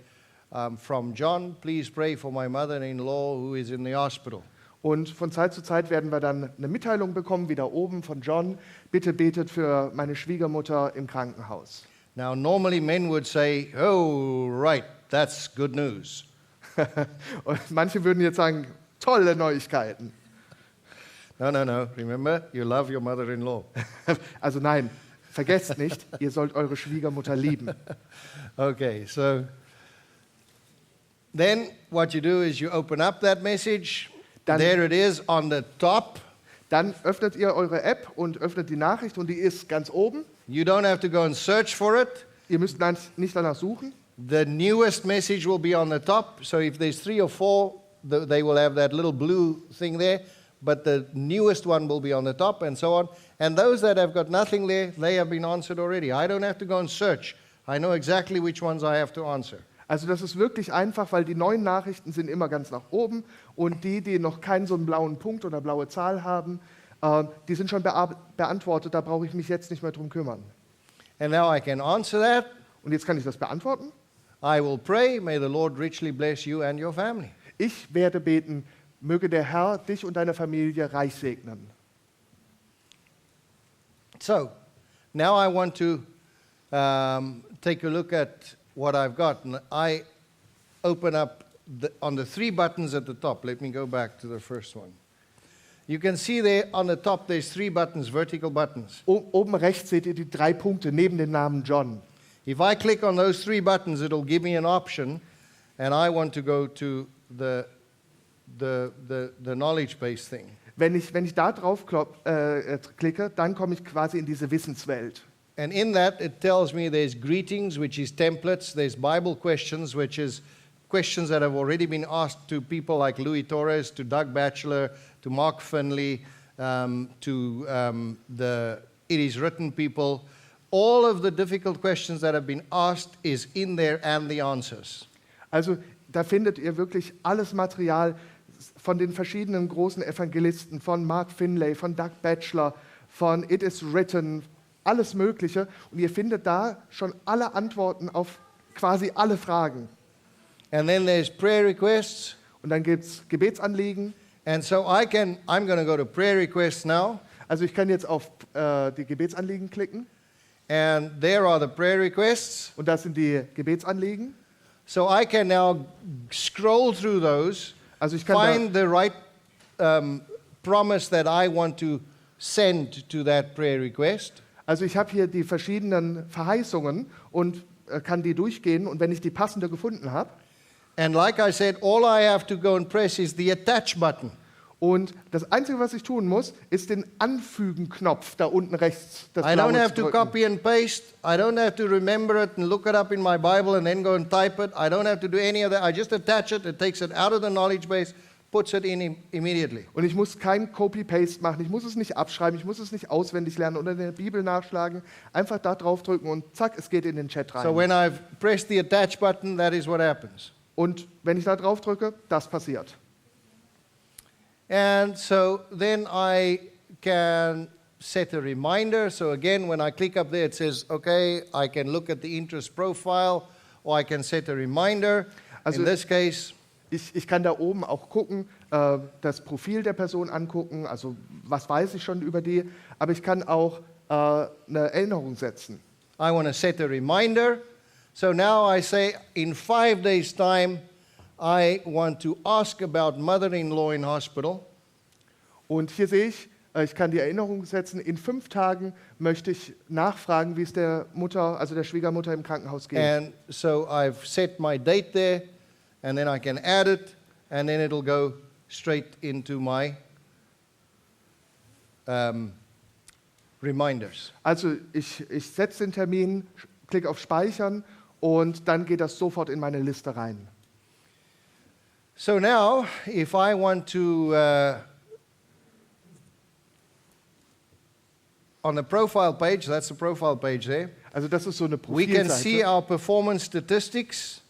from John, please pray for my mother-in-law who is in the hospital. Und von Zeit zu Zeit werden wir dann eine Mitteilung bekommen, wie da oben von John, bitte betet für meine Schwiegermutter im Krankenhaus. Now, normally men would say, oh, right, that's good news. Und manche würden jetzt sagen, tolle Neuigkeiten. No, no, no. Remember, you love your mother-in-law. Also nein, vergesst nicht, ihr sollt eure Schwiegermutter lieben. Okay, so then what you do is you open up that message. Dann- There it is on the top. Dann öffnet ihr eure App und öffnet die Nachricht und die ist ganz oben. You don't have to go and search for it. Ihr müsst nicht danach suchen. The newest message will be on the top. So if there's 3 or 4, they will have that little blue thing there. But the newest one will be on the top, and so on. And those that have got nothing there, they have been answered already. I don't have to go and search. I know exactly which ones I have to answer. Also das ist wirklich einfach, weil die neuen Nachrichten sind immer ganz nach oben und die noch keinen so einen blauen Punkt oder blaue Zahl haben, die sind schon beantwortet, da brauche ich mich jetzt nicht mehr drum kümmern. And now I can answer that. Und jetzt kann ich das beantworten. I will pray, may the Lord richly bless you and your family. Ich werde beten, möge der Herr dich und deine Familie reich segnen. So, now I want to take a look at what I've got. And I open up on the 3 buttons at the top. Let me go back to the first one. You can see there on the top there's 3 buttons, vertical buttons. Oben rechts seht ihr die 3 Punkte neben dem Namen John. If I click on those 3 buttons, it'll give me an option, and I want to go to the knowledge base thing. Wenn ich da drauf klicke, dann komme ich quasi in diese Wissenswelt. And in that, it tells me there's greetings, which is templates. There's Bible questions, which is questions that have already been asked to people like Louis Torres, to Doug Batchelor, to Mark Finley, to the It Is Written people. All of the difficult questions that have been asked is in there and the answers. Also da findet ihr wirklich alles Material von den verschiedenen großen Evangelisten, von Mark Finley, von Doug Batchelor, von It Is Written, alles Mögliche. Und ihr findet da schon alle Antworten auf quasi alle Fragen. And then there's prayer requests. Und dann gibt es Gebetsanliegen. And so I'm going to go to prayer requests now. Also ich kann jetzt auf die Gebetsanliegen klicken. And there are the prayer requests. Und das sind die Gebetsanliegen. So I can now scroll through those, Also ich kann find the right promise that I want to send to that prayer request. Also ich habe hier die verschiedenen Verheißungen und kann die durchgehen. Und wenn ich die passende gefunden habe, And like I said, all I have to go and press is the attach button. und das Einzige, was ich tun muss, ist den Anfügen-Knopf da unten rechts. Das I Blaue don't have zu to drücken. copy and paste. I don't have to remember it and look it up in my Bible and then go and type it. I don't have to do any of that. I just attach it. It takes it out of the knowledge base, puts it in immediately. Und ich muss kein Copy-Paste machen, ich muss es nicht abschreiben, ich muss es nicht auswendig lernen oder in der Bibel nachschlagen. Einfach da drauf drücken und zack, es geht in den Chat rein. So when I've pressed the attach button, that is what happens. Und wenn ich da drauf drücke, das passiert. And so then I can set a reminder. So again, when I click up there, it says, okay, I can look at the interest profile, or I can set a reminder. Also- In this case, Ich kann da oben auch gucken, das Profil der Person angucken, also was weiß ich schon über die, aber ich kann auch eine Erinnerung setzen. I want to set a reminder. So now I say, in 5 days' time, I want to ask about mother-in-law in hospital. Und hier sehe ich, ich kann die Erinnerung setzen, in 5 Tagen möchte ich nachfragen, wie es der Mutter, also der Schwiegermutter im Krankenhaus geht. And so I've set my date there, and then I can add it, and then it'll go straight into my reminders. Also ich setze den Termin, klicke auf Speichern und dann geht das sofort in meine Liste rein. So now, if I want to, on the profile page, that's the profile page there, Also das ist so eine we can see Profilseite. our performance statistics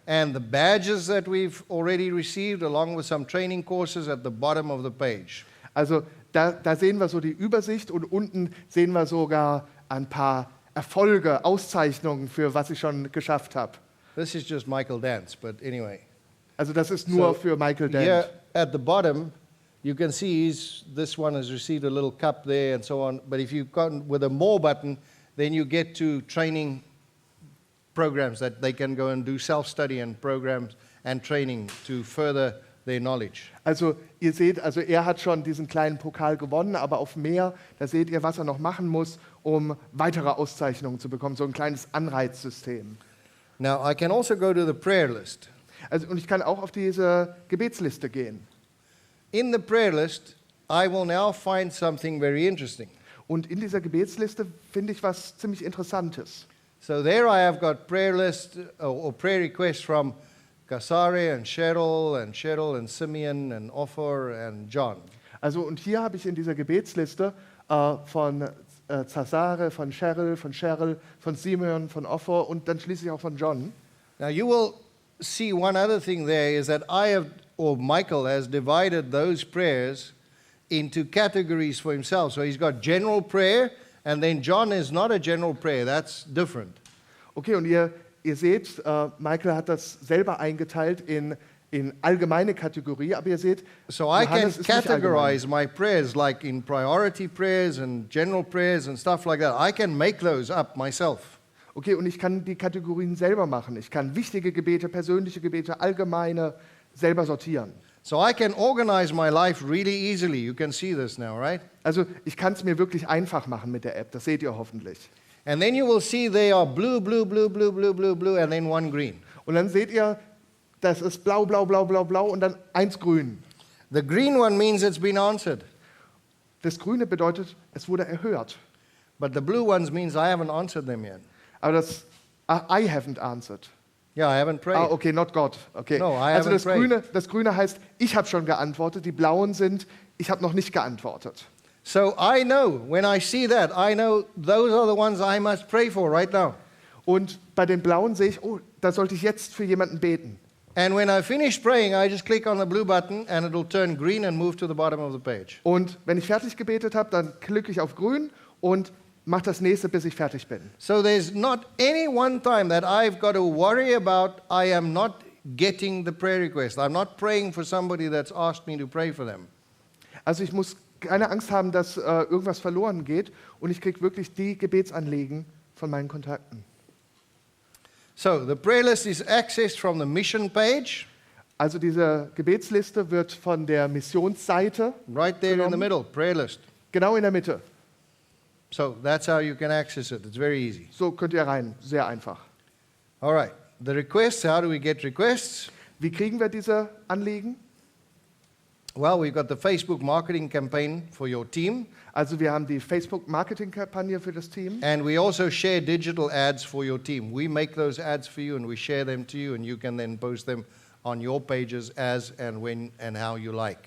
and the badges that we've already received, along with some training courses at the bottom of the page. Also da sehen wir so die Übersicht und unten sehen wir sogar ein paar Erfolge, Auszeichnungen für was ich schon geschafft habe. This is just Michael Dance, but anyway. Also das ist nur So, für Michael Here Dent. at the bottom, you can see this one has received a little cup there and so on. But if you go with a more button, then you get to training programs that they can go and do self-study and programs and training to further their knowledge. Also ihr seht, also er hat schon diesen kleinen Pokal gewonnen, aber auf mehr, da seht ihr, was er noch machen muss, um weitere Auszeichnungen zu bekommen, so ein kleines Anreizsystem. Now, I can also go to the prayer list. Also, und ich kann auch auf diese Gebetsliste gehen. In the prayer list, I will now find something very interesting. Und in dieser Gebetsliste finde ich was ziemlich Interessantes. So there I have got prayer list or prayer requests from Kasare and Cheryl and Simeon and Ophir and John. Also und hier habe ich in dieser Gebetsliste von Cesare, von Cheryl, von Simeon, von Offer und dann schließlich auch von John. Now you will see one other thing there is that I have, or Michael has divided those prayers into categories for himself. So he's got general prayer, and then John is not a general prayer. That's different. Okay, und ihr seht, Michael hat das selber eingeteilt in allgemeine Kategorie, aber ihr seht, So I can Johannes ist nicht allgemein. categorize my prayers like in priority prayers and general prayers and stuff like that. I can make those up myself. Okay, und ich kann die Kategorien selber machen. Ich kann wichtige Gebete, persönliche Gebete, allgemeine selber sortieren. So I can organize my life really easily. You can see this now, right? Also ich kann es mir wirklich einfach machen mit der App, das seht ihr hoffentlich. And then you will see they are blue, blue, blue, blue, blue, blue, blue, and then one green. Und dann seht ihr, das ist blau, blau, blau, blau, blau und dann eins grün. The green one means it's been answered, Das Grüne bedeutet, es wurde erhört. but the blue ones means I haven't answered them yet. Aber das I haven't answered. Yeah, I haven't prayed. Okay, not God. Okay. No, I Also haven't das Grüne heißt, ich habe schon geantwortet. Die Blauen sind, ich habe noch nicht geantwortet. So I know, when I see that, I know those are the ones I must pray for right now. Und bei den Blauen sehe ich, oh, da sollte ich jetzt für jemanden beten. And when I finish praying, I just click on the blue button and it'll turn green and move to the bottom of the page. Und wenn ich fertig gebetet habe, dann klicke ich auf Grün und mache das nächste, bis ich fertig bin. So there's not any one time that I've got to worry about I am not getting the prayer request. I'm not praying for somebody that's asked me to pray for them. Also ich muss keine Angst haben, dass irgendwas verloren geht und ich kriege wirklich die Gebetsanliegen von meinen Kontakten. So the prayer list is accessed from the mission page, Also diese Gebetsliste wird von der Missionsseite, right there in the genommen, middle, prayer list. genau in der Mitte. So that's how you can access it. It's very easy. So könnt ihr rein, sehr einfach. All right. The requests, how do we get requests? Wie kriegen wir diese Anliegen? Well, we've got the Facebook marketing campaign for your team, Also wir haben die Facebook-Marketing-Kampagne für das Team and we also share digital ads for your team. We make those ads for you and we share them to you, and you can then post them on your pages as and when and how you like.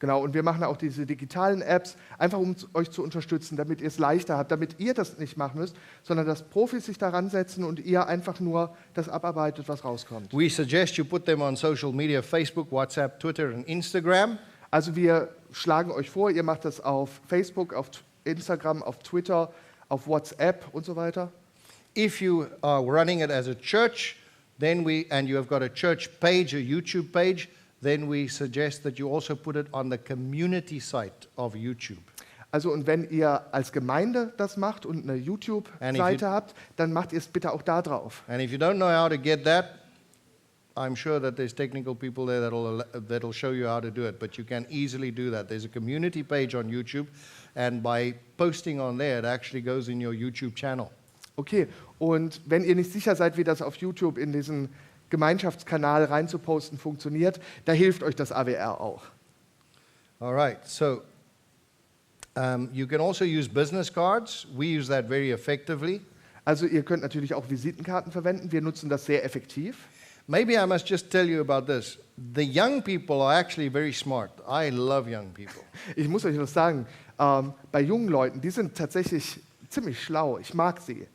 Genau, und wir machen auch diese digitalen Apps, einfach um euch zu unterstützen, damit ihr es leichter habt, damit ihr das nicht machen müsst, sondern dass Profis sich daran setzen und ihr einfach nur das abarbeitet, was rauskommt. We suggest you put them on social media, Facebook, WhatsApp, Twitter, and Instagram. Also wir schlagen euch vor, ihr macht das auf Facebook, auf Instagram, auf Twitter, auf WhatsApp und so weiter. If you are running it as a church, then and you have got a church page, a YouTube page, then we suggest that you also put it on the community site of YouTube. Also und wenn ihr als Gemeinde das macht und eine And if YouTube-Seite habt, dann macht ihr es bitte auch da drauf. And if you don't know how to get that, I'm sure that there's technical people there that'll show you how to do it, but you can easily do that. There's a community page on YouTube, and by posting on there, it actually goes in your YouTube channel. Okay, und wenn ihr nicht sicher seid, wie das auf YouTube in diesen Gemeinschaftskanal reinzuposten funktioniert, da hilft euch das AWR auch. All right, so you can also use business cards. We use that very effectively. Also ihr könnt natürlich auch Visitenkarten verwenden, wir nutzen das sehr effektiv. Maybe I must just tell you about this. The young people are actually very smart. I love young people. Ich muss euch was sagen, bei jungen Leuten, die sind tatsächlich ziemlich schlau, ich mag sie.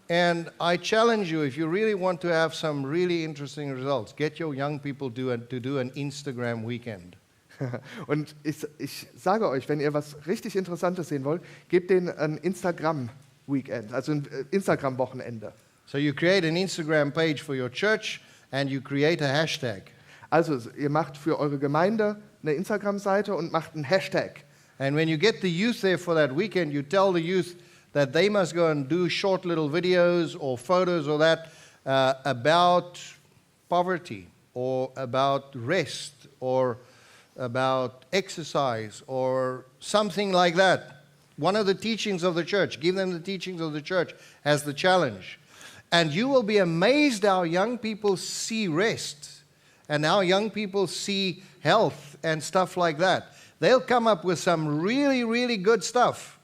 And I challenge you, if you really want to have some really interesting results, get your young people to do an Instagram weekend. Und ich sage euch, wenn ihr was richtig Interessantes sehen wollt, gebt denen ein Instagram-Weekend, also ein Instagram-Wochenende. So you create an Instagram page for your church and you create a hashtag. Also ihr macht für eure Gemeinde eine Instagram-Seite und macht einen Hashtag. And when you get the youth there for that weekend, you tell the youth that they must go and do short little videos or photos or that about poverty or about rest or about exercise or something like that. One of the teachings of the church. Give them the teachings of the church as the challenge. And you will be amazed how young people see rest and how young people see health and stuff like that. They'll come up with some really, really good stuff.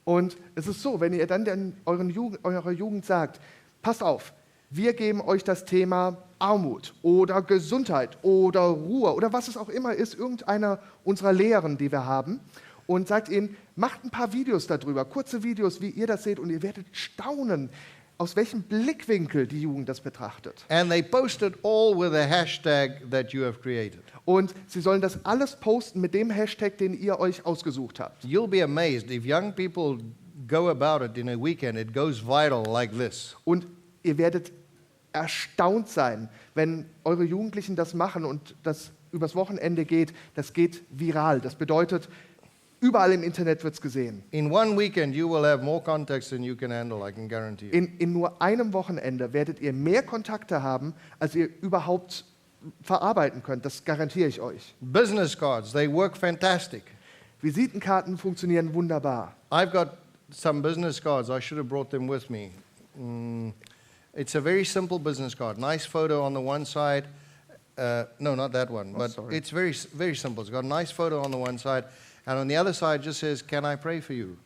Und es ist so, wenn ihr dann eurer Jugend sagt, passt auf, wir geben euch das Thema Armut oder Gesundheit oder Ruhe oder was es auch immer ist, irgendeiner unserer Lehren, die wir haben, und sagt ihnen, macht ein paar Videos darüber, kurze Videos, wie ihr das seht, und ihr werdet staunen, aus welchem Blickwinkel die Jugend das betrachtet. And they post it all with a hashtag that you have created. Und sie sollen das alles posten mit dem Hashtag, den ihr euch ausgesucht habt. You'll be amazed if young people go about it in a weekend, it goes viral like this. Und ihr werdet erstaunt sein, wenn eure Jugendlichen das machen und das übers Wochenende geht, das geht viral. Das bedeutet, überall im Internet wird es gesehen. In one weekend, you will have more contacts than you can handle, I can guarantee you. In nur einem Wochenende werdet ihr mehr Kontakte haben, als ihr überhaupt verarbeiten könnt, das garantiere ich euch. Business cards, they work fantastic. Visitenkarten funktionieren wunderbar. I've got some business cards. I should have brought them with me. It's a very simple business card. Nice photo on the one side. No, not that one. But sorry. it's very, very simple. It's got a nice photo on the one side. And on the other side just says, "Can I pray for you?"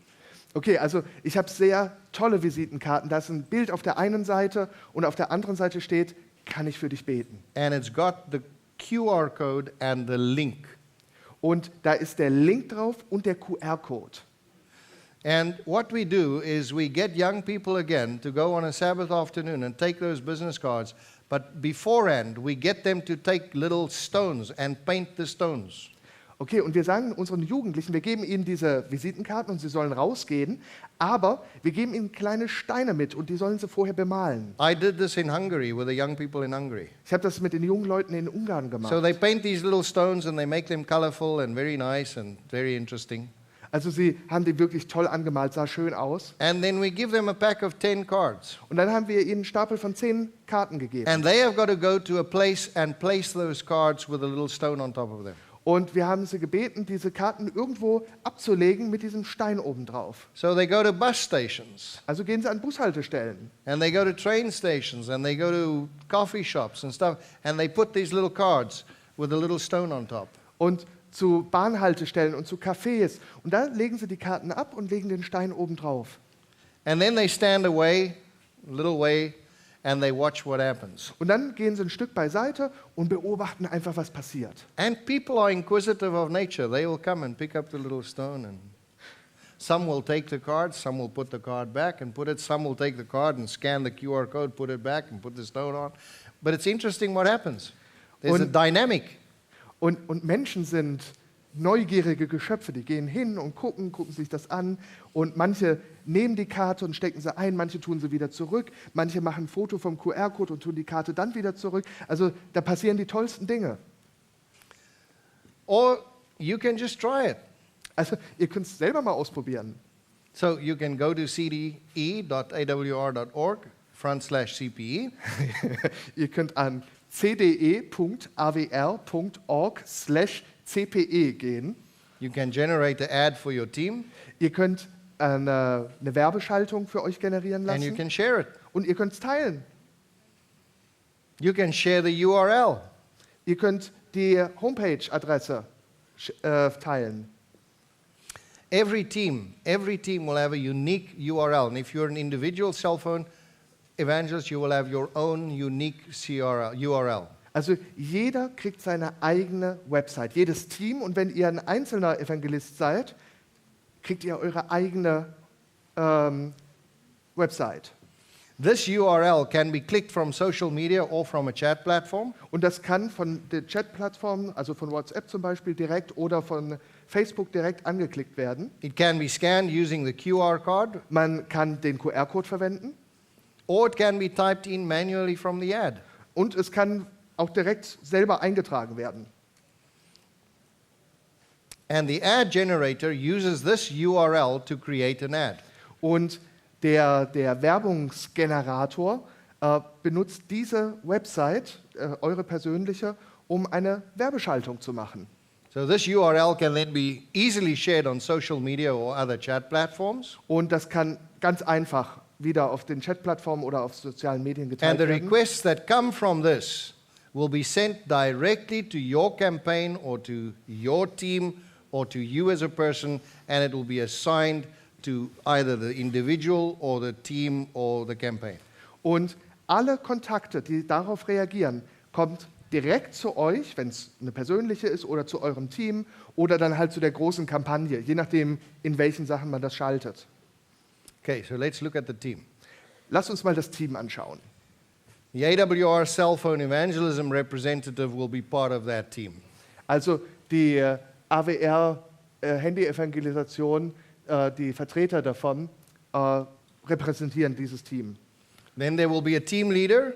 Okay, also ich habe sehr tolle Visitenkarten. Da ist ein Bild auf der einen Seite und auf der anderen Seite steht, kann ich für dich beten? And it's got the QR code and the link. Und da ist der Link drauf und der QR-Code. And what we do is we get young people again to go on a Sabbath afternoon and take those business cards. But beforehand, we get them to take little stones and paint the stones. Okay, und wir sagen unseren Jugendlichen, wir geben ihnen diese Visitenkarten und sie sollen rausgehen, aber wir geben ihnen kleine Steine mit und die sollen sie vorher bemalen. I did this in Hungary with the young people in Hungary. Ich habe das mit den jungen Leuten in Ungarn gemacht. So they paint these little stones and they make them colorful and very nice and very interesting. Also sie haben die wirklich toll angemalt, sah schön aus. And then we give them a pack of 10 cards. Und dann haben wir ihnen einen Stapel von 10 Karten gegeben. And they have got to go to a place and place those cards with a little stone on top of them. Und wir haben sie gebeten, diese Karten irgendwo abzulegen mit diesem Stein obendrauf. So they go to bus stations. Also gehen sie an Bushaltestellen. And they go to train stations and they go to coffee shops and stuff. And they put these little cards with a little stone on top. Und zu Bahnhaltestellen und zu Cafés. Und da legen sie die Karten ab und legen den Stein obendrauf. And then they stand away, a little way, and they watch what happens. Und dann gehen sie ein Stück beiseite und beobachten einfach, was passiert. And people are inquisitive of nature. They will come and pick up the little stone, and some will take the card, some will put the card back and put it, some will take the card and scan the QR code, put it back and put the stone on. But it's interesting what happens. There's a dynamic. Und Menschen sind neugierige Geschöpfe, die gehen hin und gucken sich das an und manche nehmen die Karte und stecken sie ein, manche tun sie wieder zurück, manche machen ein Foto vom QR-Code und tun die Karte dann wieder zurück. Also da passieren die tollsten Dinge. Or you can just try it. Also ihr könnt es selber mal ausprobieren. So you can go to cde.awr.org/CPE. Ihr könnt an cde.awr.org/CPE gehen. You can generate an ad for your team, Ihr könnt eine Werbeschaltung für euch generieren and you lassen can share it. und ihr könnt es teilen. You can share the URL. Ihr könnt die Homepage-Adresse teilen. Every team will have a unique URL. And if you're an individual cell phone evangelist, you will have your own unique URL. Also jeder kriegt seine eigene Website, jedes Team. Und wenn ihr ein einzelner Evangelist seid, kriegt ihr eure eigene Website. This URL can be clicked from social media or from a chat platform. Und das kann von der Chat-Plattform, also von WhatsApp zum Beispiel direkt oder von Facebook direkt angeklickt werden. It can be scanned using the QR code, Man kann den QR-Code verwenden or it can be typed in manually from the ad. und es kann auch direkt selber eingetragen werden. And the ad generator uses this URL to create an ad. Und der Werbungsgenerator benutzt diese Website, eure persönliche, um eine Werbeschaltung zu machen. So this URL can then be easily shared on social media or other chat platforms. Und das kann ganz einfach wieder auf den Chatplattformen oder auf sozialen Medien And geteilt the werden. requests that come from this will be sent directly to your campaign or to your team or to you as a person, and it will be assigned to either the individual or the team or the campaign. Und alle Kontakte, die darauf reagieren, kommt direkt zu euch, wenn es eine persönliche ist, oder zu eurem Team oder dann halt zu der großen Kampagne, je nachdem, in welchen Sachen man das schaltet. Okay, so let's look at the team. Lasst uns mal das Team anschauen. The AWR cell phone evangelism representative will be part of that team. Also die AWR Handy-Evangelisation, die Vertreter davon repräsentieren dieses Team. Then there will be a team leader,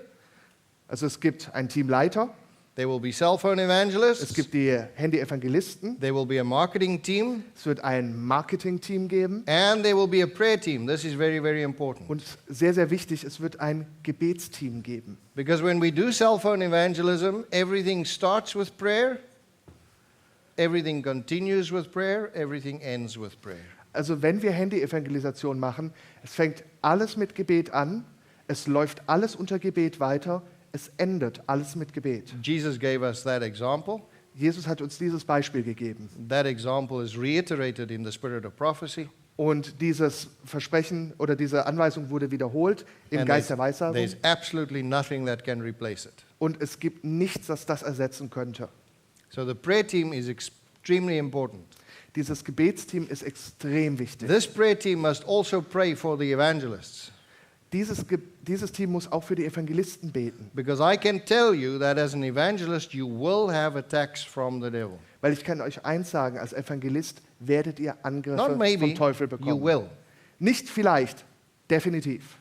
Also es gibt einen Teamleiter, There will be cell phone Es evangelists. gibt die Handy-Evangelisten. There will be a marketing team. Es wird ein Marketing-Team geben. And there will be a prayer team. This is very, very important. Und sehr, sehr wichtig, es wird ein Gebetsteam geben. Because when we do cell phone evangelism, everything starts with prayer, everything continues with prayer, everything ends with prayer. Also wenn wir Handy-Evangelisation machen, es fängt alles mit Gebet an, es läuft alles unter Gebet weiter, es endet alles mit Gebet. Jesus gave us that example. Jesus hat uns dieses Beispiel gegeben. That example is reiterated in the spirit of prophecy. Und dieses Versprechen oder diese Anweisung wurde wiederholt im And Geist der Weissagung. there's absolutely nothing that can replace it. Und es gibt nichts, das das ersetzen könnte. So the prayer team is extremely important. Dieses Gebetsteam ist extrem wichtig. This prayer team must also pray for the evangelists. Dieses Team muss auch für die Evangelisten beten. Because I can tell you that as an evangelist, you will have attacks from the devil. Weil ich kann euch eins sagen, als Evangelist werdet ihr Angriffe Not maybe, vom Teufel you bekommen. will. Nicht vielleicht, definitiv.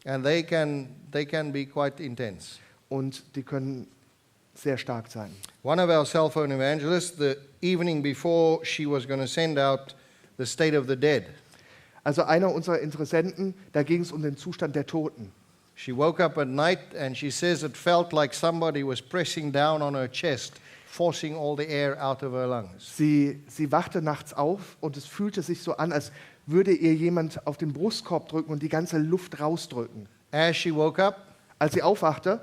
And they can be quite intense. Und die können sehr stark sein. One of our cell phone evangelists, the evening before she was going to send out the state of the dead, Also einer unserer Interessenten, da ging es um den Zustand der Toten. she woke up at night and she says it felt like somebody was pressing down on her chest, forcing all the air out of her lungs. Sie wachte nachts auf und es fühlte sich so an, als würde ihr jemand auf den Brustkorb drücken und die ganze Luft rausdrücken. As she woke up, Als sie aufwachte,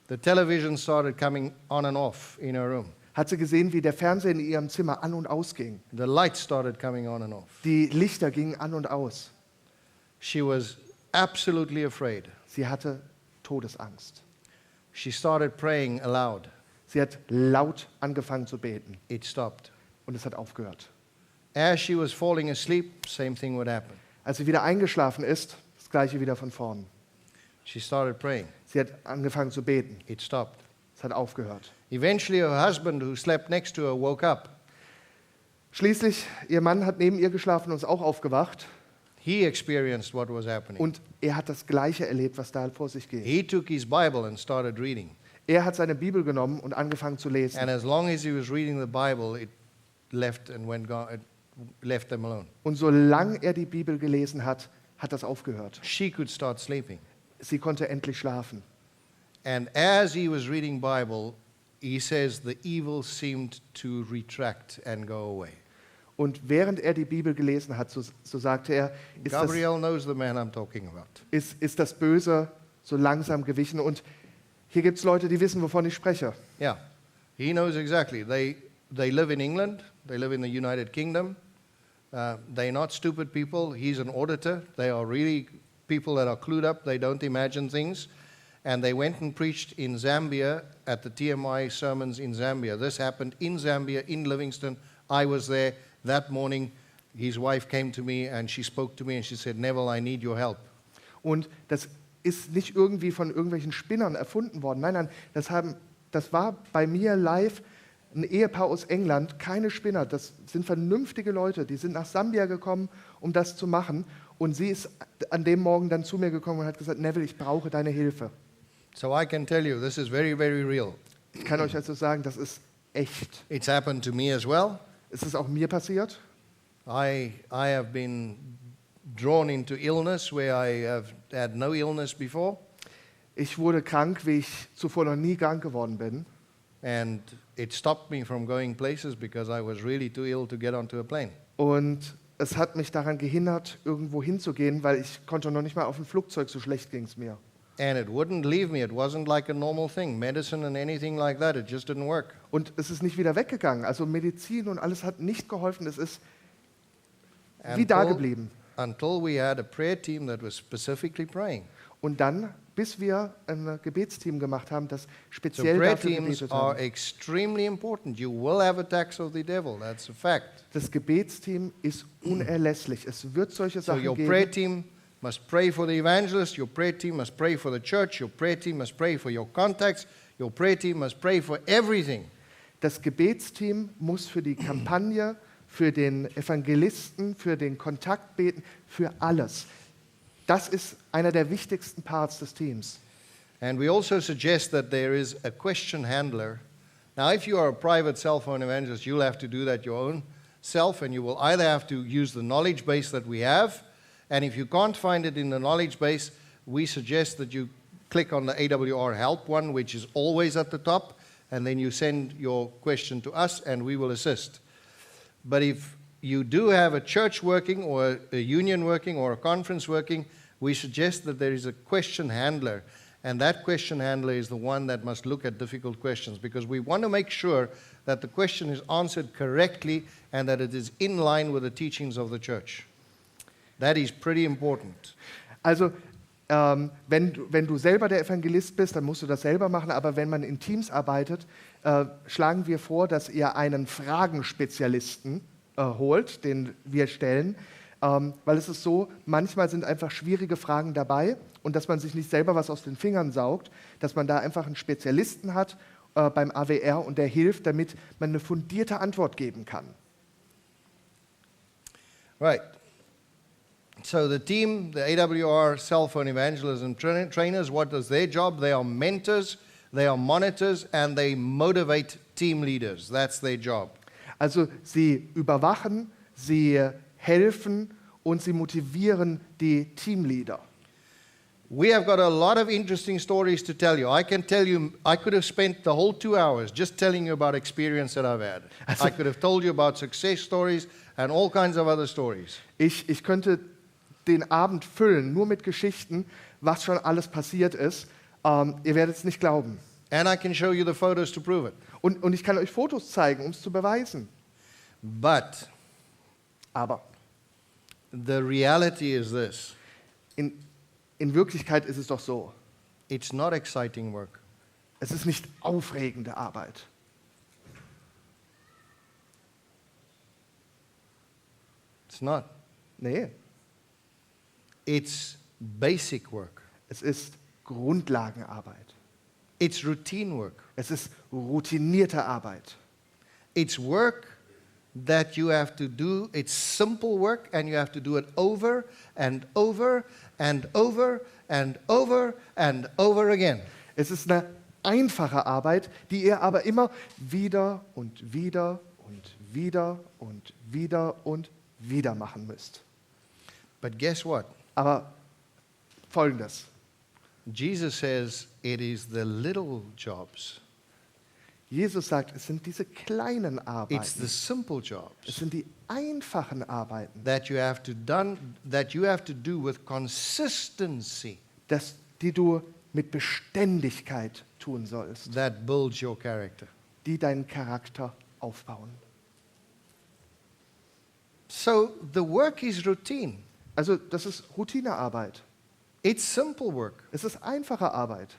the television started coming on and off in her room. hat sie gesehen, wie der Fernseher in ihrem Zimmer an und ausging. The lights started coming on and off. Die Lichter gingen an und aus. She was absolutely afraid. Sie hatte Todesangst. She started praying aloud. Sie hat laut angefangen zu beten It stopped. und es hat aufgehört. As she was falling asleep, same thing would happen. Als sie wieder eingeschlafen ist, das gleiche wieder von vorn. She started praying. Sie hat angefangen zu beten. It stopped. Es hat aufgehört. Eventually, her husband, who slept next to her, woke up. Schließlich, ihr Mann hat neben ihr geschlafen und ist auch aufgewacht. He experienced what was happening. Und er hat das Gleiche erlebt, was da vor sich geht. He took his Bible and started reading. Er hat seine Bibel genommen und angefangen zu lesen. And as long as he was reading the Bible, it left and it left them alone. Und solange er die Bibel gelesen hat, hat das aufgehört. She could start sleeping. Sie konnte endlich schlafen. And as he was reading Bible, he says the evil seemed to retract and go away. Und während er die Bibel gelesen hat, so sagte er, Gabriel knows the man I'm talking about. ist das Böse so langsam gewichen. Und hier gibt es Leute, die wissen, wovon ich spreche. Yeah, he knows exactly. They live in England. They live in the United Kingdom. They're not stupid people. He's an auditor. They are really people that are clued up. They don't imagine things. And they went and preached in Zambia at the TMI sermons in Zambia. This happened in Zambia, in Livingston. I was there that morning. His wife came to me and she spoke to me and she said, Neville, I need your help. Und das ist nicht irgendwie von irgendwelchen Spinnern erfunden worden. Nein, das war bei mir live ein Ehepaar aus England, keine Spinner. Das sind vernünftige Leute, die sind nach Sambia gekommen, um das zu machen. Und sie ist an dem Morgen dann zu mir gekommen und hat gesagt, Neville, ich brauche deine Hilfe. So I can tell you, this is very, very real. Ich kann euch also sagen, das ist echt. It's happened to me as well. Es ist auch mir passiert. I have been drawn into illness where I have had no illness before. Ich wurde krank, wie ich zuvor noch nie krank geworden bin. And it stopped me from going places because I was really too ill to get onto a plane. Und es hat mich daran gehindert, irgendwo hinzugehen, weil ich konnte noch nicht mal auf ein Flugzeug, so schlecht ging es mir. And it wouldn't leave me. It wasn't like a normal thing. Medicine and anything like that, it just didn't work. Und es ist nicht wieder weggegangen. Also Medizin und alles hat nicht geholfen. Es ist wie da geblieben. Until we had a prayer team that was specifically praying. Und dann, bis wir ein Gebetsteam gemacht haben, das So speziell prayer dafür teams gebetet are haben. extremely important. You will have attacks of the devil. That's a fact. Das Gebetsteam ist unerlässlich. Es wird solche So Sachen your prayer geben. team must pray for the evangelist. Your prayer team must pray for the church. Your prayer team must pray for your contacts. Your prayer team must pray for everything. Das Gebetsteam muss für die Kampagne, für den Evangelisten, für den Kontakt beten, für alles. Das ist einer der wichtigsten Parts des Teams. And we also suggest that there is a question handler. Now, if you are a private cell phone evangelist, you'll have to do that your own self, and you will either have to use the knowledge base that we have, and if you can't find it in the knowledge base, we suggest that you click on the AWR help one, which is always at the top, and then you send your question to us, and we will assist. But if you do have a church working, or a union working, or a conference working, we suggest that there is a question handler. And that question handler is the one that must look at difficult questions, because we want to make sure that the question is answered correctly and that it is in line with the teachings of the church. That is pretty important. Also, wenn du selber der Evangelist bist, dann musst du das selber machen, aber wenn man in Teams arbeitet, schlagen wir vor, dass ihr einen Fragenspezialisten holt, den wir stellen, weil es ist so, manchmal sind einfach schwierige Fragen dabei und dass man sich nicht selber was aus den Fingern saugt, dass man da einfach einen Spezialisten hat beim AWR und der hilft, damit man eine fundierte Antwort geben kann. Right. So the team, the AWR cell phone evangelism trainers, what is their job? They are mentors, they are monitors, and they motivate team leaders. That's their job. Also sie überwachen, sie helfen und sie motivieren die Teamleader. We have got a lot of interesting stories to tell you. I can tell you, I could have spent the whole 2 hours just telling you about experience that I've had. I could have told you about success stories and all kinds of other stories. Ich könnte den Abend füllen, nur mit Geschichten, was schon alles passiert ist. Ihr werdet es nicht glauben. And I can show you the photos to prove it. Und ich kann euch Fotos zeigen, um es zu beweisen. But Aber the reality is this. In Wirklichkeit ist es doch so, It's not exciting work. es ist nicht aufregende Arbeit. It's not. Nee, It's basic work. es ist Grundlagenarbeit. It's routine work. Es ist routinierte Arbeit. It's work that you have to do. It's simple work, and you have to do it over and over and over and over and over again. Es ist eine einfache Arbeit, die ihr aber immer wieder und wieder und wieder und wieder und wieder machen müsst. But guess what? Aber Folgendes. Jesus says it is the little jobs. Jesus sagt, es sind diese kleinen It's Arbeiten. the simple Es jobs sind die einfachen Arbeiten, that you have to do with consistency die du mit Beständigkeit tun sollst, that builds your character. die deinen Charakter aufbauen. So the work is routine. Also das ist Routinearbeit. It's simple work. Es ist einfache Arbeit.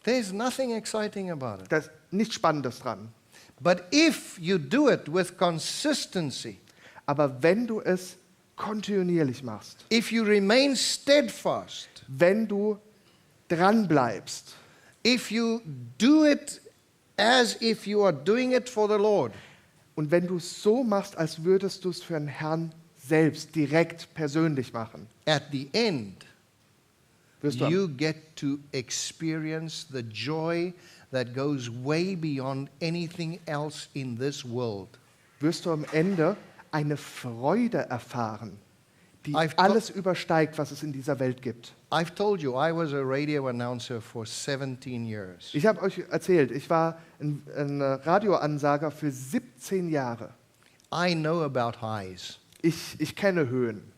There's nothing exciting about it. Da ist nichts Spannendes dran. But if you do it with consistency, Aber wenn du es kontinuierlich machst, if you remain steadfast, wenn du dran bleibst, if you do it as if you are doing it for the Lord, und wenn du es so machst, als würdest du es für den Herrn selbst direkt persönlich machen, at the end, wirst du, you get to experience the joy that goes way beyond anything else in this world. wirst du am Ende eine Freude erfahren, die I've alles übersteigt, was es in dieser Welt gibt. I've told you, I was a radio announcer for 17 years. Ich habe euch erzählt, ich war ein Radioansager für 17 Jahre. I know about highs. Ich kenne Höhen.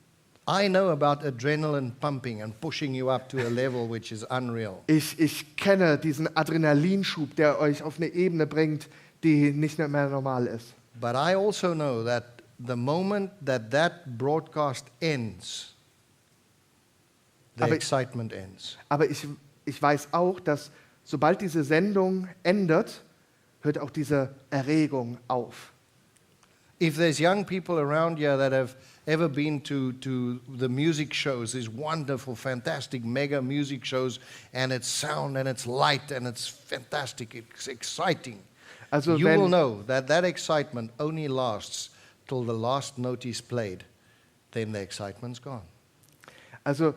I know about adrenaline pumping and pushing you up to a level which is unreal. Ich kenne diesen Adrenalinschub, der euch auf eine Ebene bringt, die nicht mehr normal ist. But I also know that the moment that broadcast ends, the Aber- excitement ends. Aber ich weiß auch, dass sobald diese Sendung endet, hört auch diese Erregung auf. If there's young people around here that have ever been to the music shows, these wonderful, fantastic, mega music shows, and it's sound and it's light and it's fantastic, it's exciting, Also you will wenn, know that excitement only lasts till the last note is played. Then the excitement's gone. also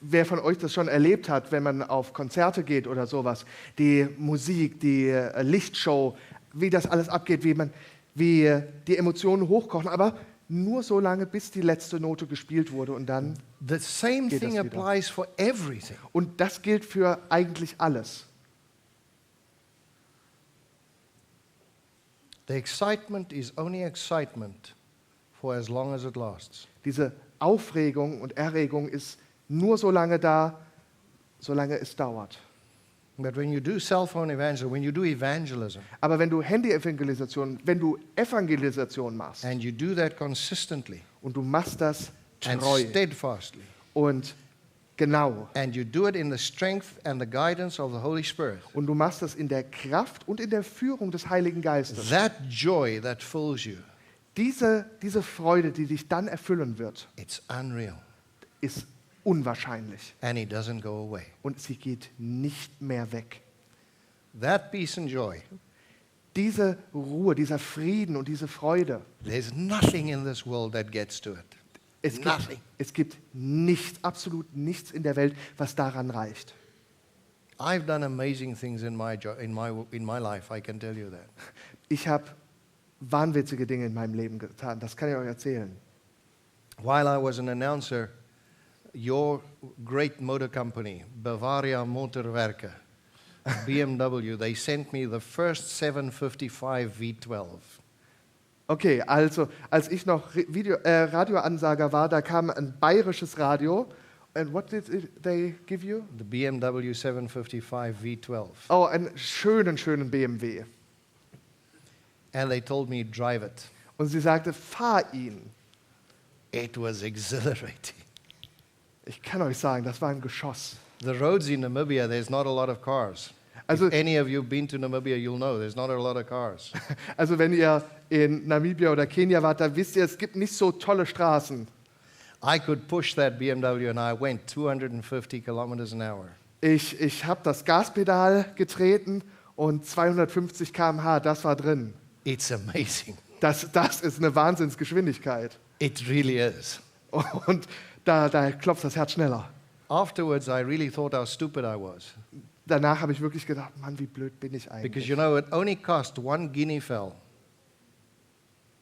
wer von euch das schon erlebt hat, wenn man auf Konzerte geht oder sowas, die Musik, die Lichtshow, wie das alles abgeht, wie die Emotionen hochkochen, aber nur so lange, bis die letzte Note gespielt wurde und dann The same geht das thing wieder. applies for everything. Und das gilt für eigentlich alles. The excitement is only excitement for as long as it lasts. Diese Aufregung und Erregung ist nur so lange da, solange es dauert. But when you do cell phone evangelism, when you do evangelism, Aber wenn du Handy-Evangelisation, wenn du Evangelisation machst and you do that consistently und du machst das and treu steadfastly, und genau and you do it in the strength and the guidance of the Holy Spirit, und du machst das in der Kraft und in der Führung des Heiligen Geistes, that joy that fills you, diese Freude, die dich dann erfüllen wird, it's unreal. ist unwahrscheinlich And it doesn't go away. und sie geht nicht mehr weg. That peace and joy, Diese Ruhe, dieser Frieden und diese Freude, there's nothing in this world that gets to it. Nothing. es gibt nichts, absolut nichts in der Welt, was daran reicht. I've done amazing things in my life, I can tell you that. Ich habe wahnwitzige Dinge in meinem Leben getan, das kann ich euch erzählen. While I was an announcer, your great motor company, Bavaria Motorwerke, BMW, they sent me the first 755 V12. Okay, also als ich noch Radioansager war, da kam ein bayerisches Radio. And what did they give you? The BMW 755 V12. Oh, einen schönen BMW. And they told me, drive it. Und sie sagte, fahr ihn. It was exhilarating. Ich kann euch sagen, das war ein Geschoss. The roads in Namibia, there's not a lot of cars. Also, If any of you been to Namibia, you'll know there's not a lot of cars. also wenn ihr in Namibia oder Kenia wart, dann wisst ihr, es gibt nicht so tolle Straßen. I could push that BMW and I went 250 kilometers an hour. Ich habe das Gaspedal getreten und 250 km/h, das war drin. It's amazing. Das ist eine Wahnsinnsgeschwindigkeit. It really is. Und da klopft das Herz schneller. Afterwards, I really thought how stupid I was. Danach habe ich wirklich gedacht, Mann, wie blöd bin ich Because eigentlich. you know, it only cost one guinea fowl.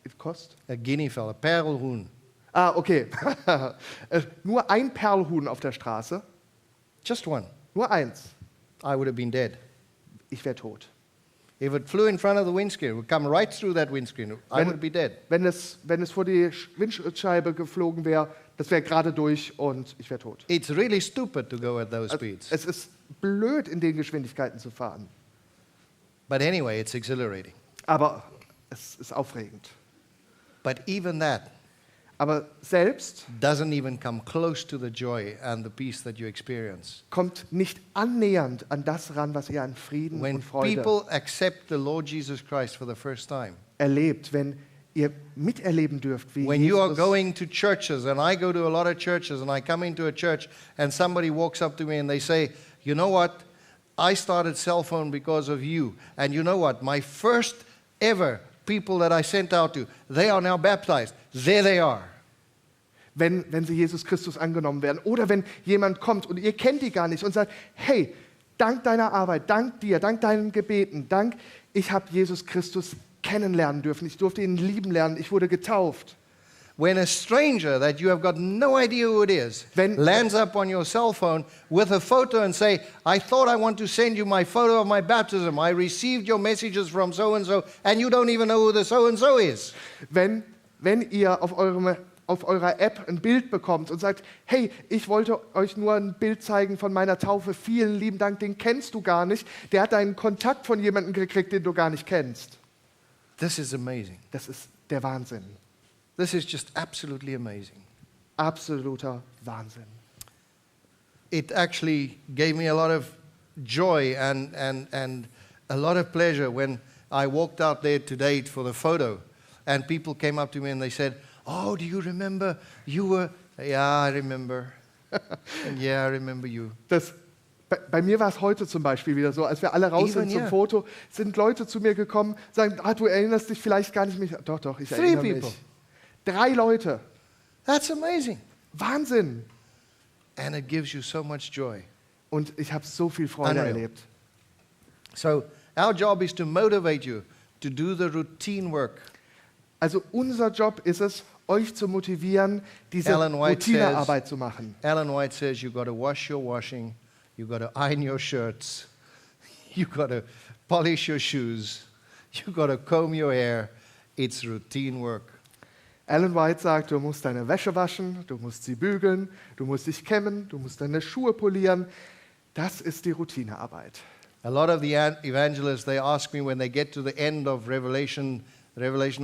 It cost? A guinea fowl, a perlhuhn. Ah, okay. Nur ein Perlhuhn auf der Straße. Just one. Nur eins. I would have been dead. Ich wäre tot. If it flew in front of the windscreen, it would come right through that windscreen. I would be dead. Wenn es vor die Windschutzscheibe geflogen wäre, das wäre gerade durch und ich wäre tot. It's really stupid to go at those speeds. Es ist blöd, in den Geschwindigkeiten zu fahren. But anyway, it's exhilarating. Aber es ist aufregend. But even that Aber selbst doesn't even come close to the joy and the peace that you experience. kommt nicht annähernd an das ran, was ihr an Frieden When und Freude people accept the Lord Jesus Christ for the first time, erlebt, wenn ihr miterleben dürft, wie when you are Jesus, going to churches, and I go to a lot of churches, and I come into a church, and somebody walks up to me and they say, you know what, I started cell phone because of you, and you know what, my first ever people that I sent out to, they are now baptized. There they are. wenn sie Jesus Christus angenommen werden. Oder wenn jemand kommt und ihr kennt die gar nicht und sagt, hey, dank deiner Arbeit, dank dir, dank deinen Gebeten, ich habe Jesus Christus kennenlernen dürfen, ich durfte ihn lieben lernen, ich wurde getauft. When a stranger that you have got no idea who it is lands up on your cell phone with a photo and say, I thought I want to send you my photo of my baptism. I received your messages from so-and-so, and you don't even know who the so-and-so is. Wenn ihr auf eurer App ein Bild bekommt und sagt, hey, ich wollte euch nur ein Bild zeigen von meiner Taufe, vielen lieben Dank, den kennst du gar nicht, der hat einen Kontakt von jemandem gekriegt, den du gar nicht kennst. This is amazing. Das ist der Wahnsinn. This is just absolutely amazing. Absoluter Wahnsinn. It actually gave me a lot of joy and a lot of pleasure when I walked out there today for the photo and people came up to me and they said, oh, do you remember you were, yeah, I remember. And yeah, I remember you. Bei mir war es heute zum Beispiel wieder so, als wir alle raus sind zum Foto, sind Leute zu mir gekommen, sagen, du erinnerst dich vielleicht gar nicht mehr. Doch, ich erinnere mich. 3 Leute. That's amazing. Wahnsinn. And it gives you so much joy. Und ich habe so viel Freude Unreal. erlebt. So our job is to motivate you to do the routine work. Also unser Job ist es, euch zu motivieren, diese Ellen White Routinearbeit zu machen. Ellen White says you've got to wash your washing, you've got to iron your shirts, you've got to polish your shoes, you've got to comb your hair. It's routine work. Ellen White sagt, du musst deine Wäsche waschen, du musst sie bügeln, du musst dich kämmen, du musst deine Schuhe polieren. Das ist die Routinearbeit. A lot of the evangelists, they ask me when they get to the end of Revelation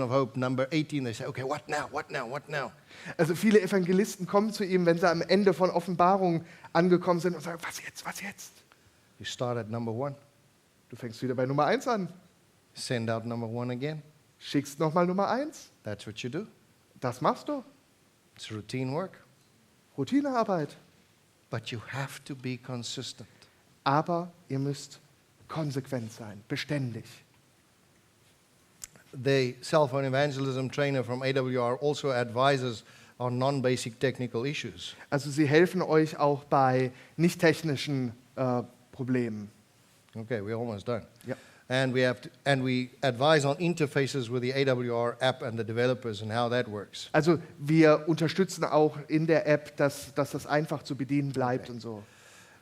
of Hope, number 18, they say, okay, what now, what now, what now? Also viele Evangelisten kommen zu ihm, wenn sie am Ende von Offenbarung angekommen sind und sagen, was jetzt, was jetzt? You start at number 1, Du fängst wieder bei Nummer 1 an, send out number 1 again. schickst nochmal Nummer 1. That's what you do. Das machst du. It's routine work. Routinearbeit. But you have to be consistent. Aber ihr müsst konsequent sein, beständig. The cell phone evangelism trainer from AWR also advises on non-basic technical issues. Also sie helfen euch auch bei nicht technischen Problemen. Okay, we're almost done. Ja. And we advise on interfaces with the AWR app and the developers and how that works. Also wir unterstützen auch in der App, dass das einfach zu bedienen bleibt und so.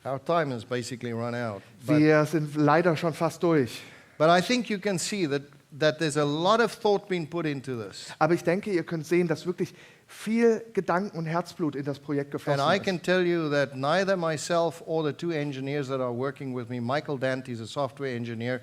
Our time has basically run out. But Wir sind leider schon fast durch. I think you can see that there's a lot of thought being put into this. Aber ich denke, ihr könnt sehen, dass wirklich viel Gedanken und Herzblut in das Projekt And geflossen I ist. can tell you that neither myself or the two engineers that are working with me, Michael Dante is a software engineer,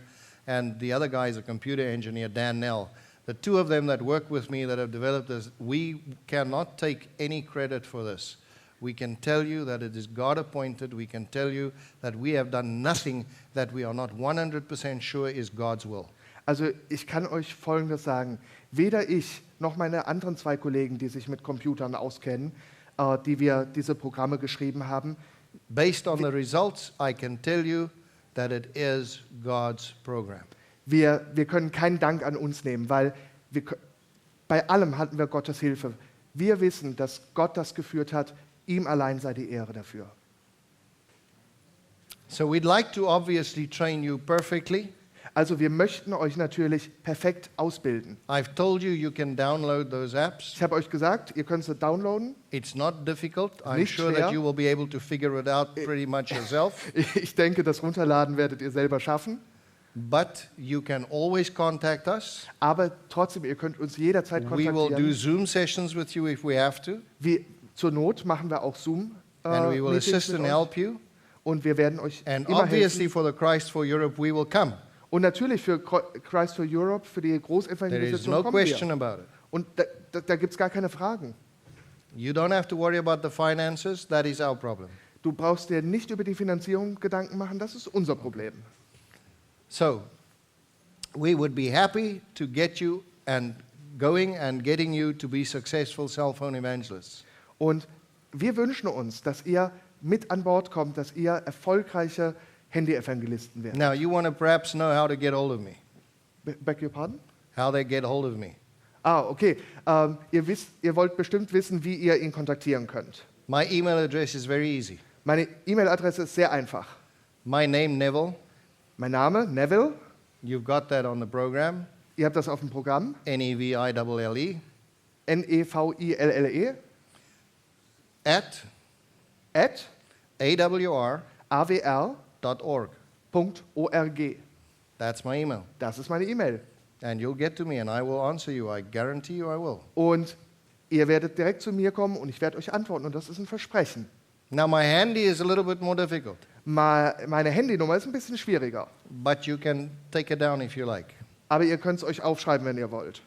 and the other guy is a computer engineer, Dan Nell. The two of them that work with me that have developed this, we cannot take any credit for this. We can tell you that it is God appointed. We can tell you that we have done nothing that we are not 100% sure is God's will. Also ich kann euch Folgendes sagen. Weder ich noch meine anderen zwei Kollegen, die sich mit Computern auskennen, die wir diese Programme geschrieben haben, Based on the results, I can tell you that it is God's program. wir können keinen Dank an uns nehmen, weil bei allem hatten wir Gottes Hilfe. Wir wissen, dass Gott das geführt hat. Ihm allein sei die Ehre dafür. So we'd like to obviously train you perfectly. Also wir möchten euch natürlich perfekt ausbilden. I've told you you can download those apps. Ich habe euch gesagt, ihr könnt sie downloaden. It's not difficult. I'm Nicht sure schwer. that you will be able to figure it out pretty much yourself. Ich denke, das Runterladen werdet ihr selber schaffen. But you can always contact us. Aber trotzdem, ihr könnt uns jederzeit We will do kontaktieren. Zoom sessions with you if we have to. Zur Not machen wir auch Zoom. And we will Meetings assist mit and euch. help you. Und wir werden euch And immer obviously helfen. for the Christ for Europe, we will come. Und natürlich für Christ for Europe, für die There is Großevangelisation no kommen question wir. about it. Und da gibt es gar keine Fragen. You don't have to worry about the finances. That is our problem. Du brauchst dir nicht über die Finanzierung Gedanken machen, das ist unser Problem. So, we would be happy to get you and going and getting you to be successful cell phone evangelists. Und wir wünschen uns, dass ihr mit an Bord kommt, dass ihr erfolgreiche Handy-Evangelisten werdet. Now, you want to perhaps know how to get hold of me, Beg your pardon? how they get hold of me. Okay. Ihr wollt bestimmt wissen, wie ihr ihn kontaktieren könnt. My email address is very easy. Meine E-Mail-Adresse ist sehr einfach. My name, Neville. Mein Name, Neville. You've got that on the program. Ihr habt das auf dem Programm. Neville. Neville At at awr.org. awr.org. That's my email. Das ist meine E-Mail. And you'll get to me and I will answer you. I guarantee you I will. Und ihr werdet direkt zu mir kommen und ich werde euch antworten. Und das ist ein Versprechen. Now, my handy is a little bit more difficult, Meine Handynummer ist ein bisschen schwieriger. but you can take it down if you like. Aber ihr könnt es euch aufschreiben, wenn ihr wollt.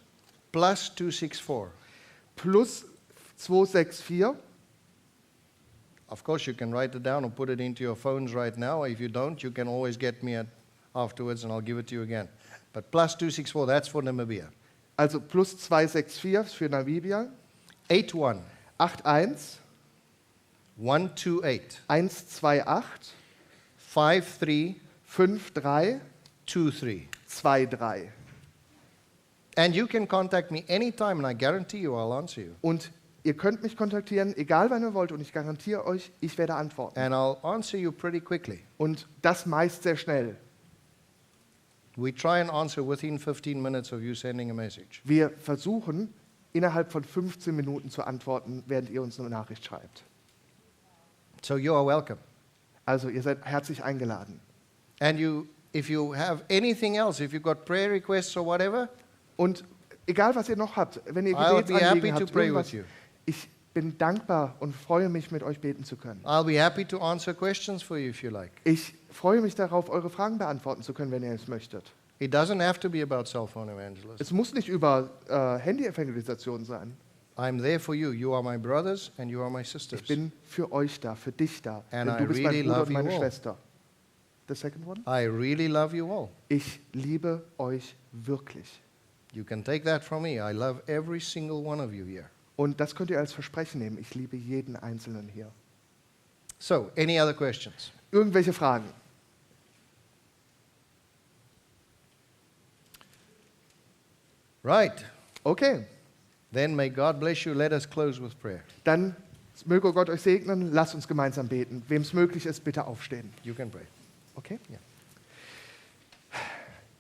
Plus 264. Plus 264. Of course, you can write it down or put it into your phones right now. If you don't, you can always get me afterwards and I'll give it to you again. But plus 264, that's for Namibia. Also plus 264 für Namibia. 81 81 128 128 53 53 23. 23. And you can contact me anytime and I guarantee you I'll answer you. Und Ihr könnt mich kontaktieren, egal wann ihr wollt, und ich garantiere euch, ich werde antworten. And I'll answer you pretty quickly. Und das meist sehr schnell. We try and answer within 15 minutes of you sending a message. Wir versuchen, innerhalb von 15 Minuten zu antworten, während ihr uns eine Nachricht schreibt. So you are welcome. Also ihr seid herzlich eingeladen. And if you have anything else, if you've got prayer requests or whatever, Und egal, was ihr noch habt, wenn ihr I would be happy Gebetsanliegen to habt, pray irgendwas, with you. ich bin dankbar und freue mich, mit euch beten zu können. I'll be happy to answer questions for you if you like. Ich freue mich darauf, eure Fragen beantworten zu können, wenn ihr es möchtet. It doesn't have to be about cell phone evangelism. Es muss nicht über Handy-Evangelisation sein. I'm there for you. You are my brothers and you are my sisters. Ich bin für euch da, für dich da. And Denn I du bist really mein Bruder love und meine you all. Schwester. The second one? I really love you all. Ich liebe euch wirklich. You can take that from me. I love every single one of you here. Und das könnt ihr als Versprechen nehmen. Ich liebe jeden Einzelnen hier. So, any other questions? Irgendwelche Fragen? Right. Okay. Then may God bless you. Let us close with prayer. Dann möge Gott euch segnen. Lasst uns gemeinsam beten. Wem es möglich ist, bitte aufstehen. You can pray. Okay? Ja.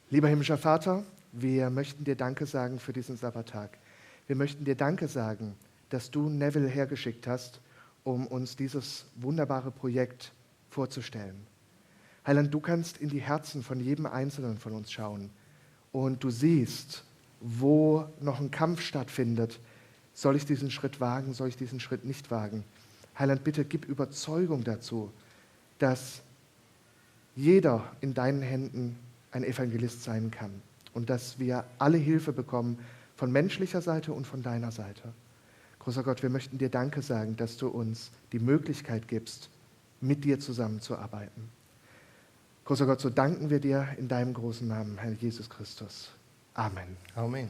Lieber himmlischer Vater, wir möchten dir Danke sagen für diesen Sabbattag. Wir möchten dir Danke sagen, dass du Neville hergeschickt hast, um uns dieses wunderbare Projekt vorzustellen. Heiland, du kannst in die Herzen von jedem Einzelnen von uns schauen und du siehst, wo noch ein Kampf stattfindet. Soll ich diesen Schritt wagen, soll ich diesen Schritt nicht wagen? Heiland, bitte gib Überzeugung dazu, dass jeder in deinen Händen ein Evangelist sein kann und dass wir alle Hilfe bekommen von menschlicher Seite und von deiner Seite. Großer Gott, wir möchten dir Danke sagen, dass du uns die Möglichkeit gibst, mit dir zusammenzuarbeiten. Großer Gott, so danken wir dir in deinem großen Namen, Herr Jesus Christus. Amen. Amen.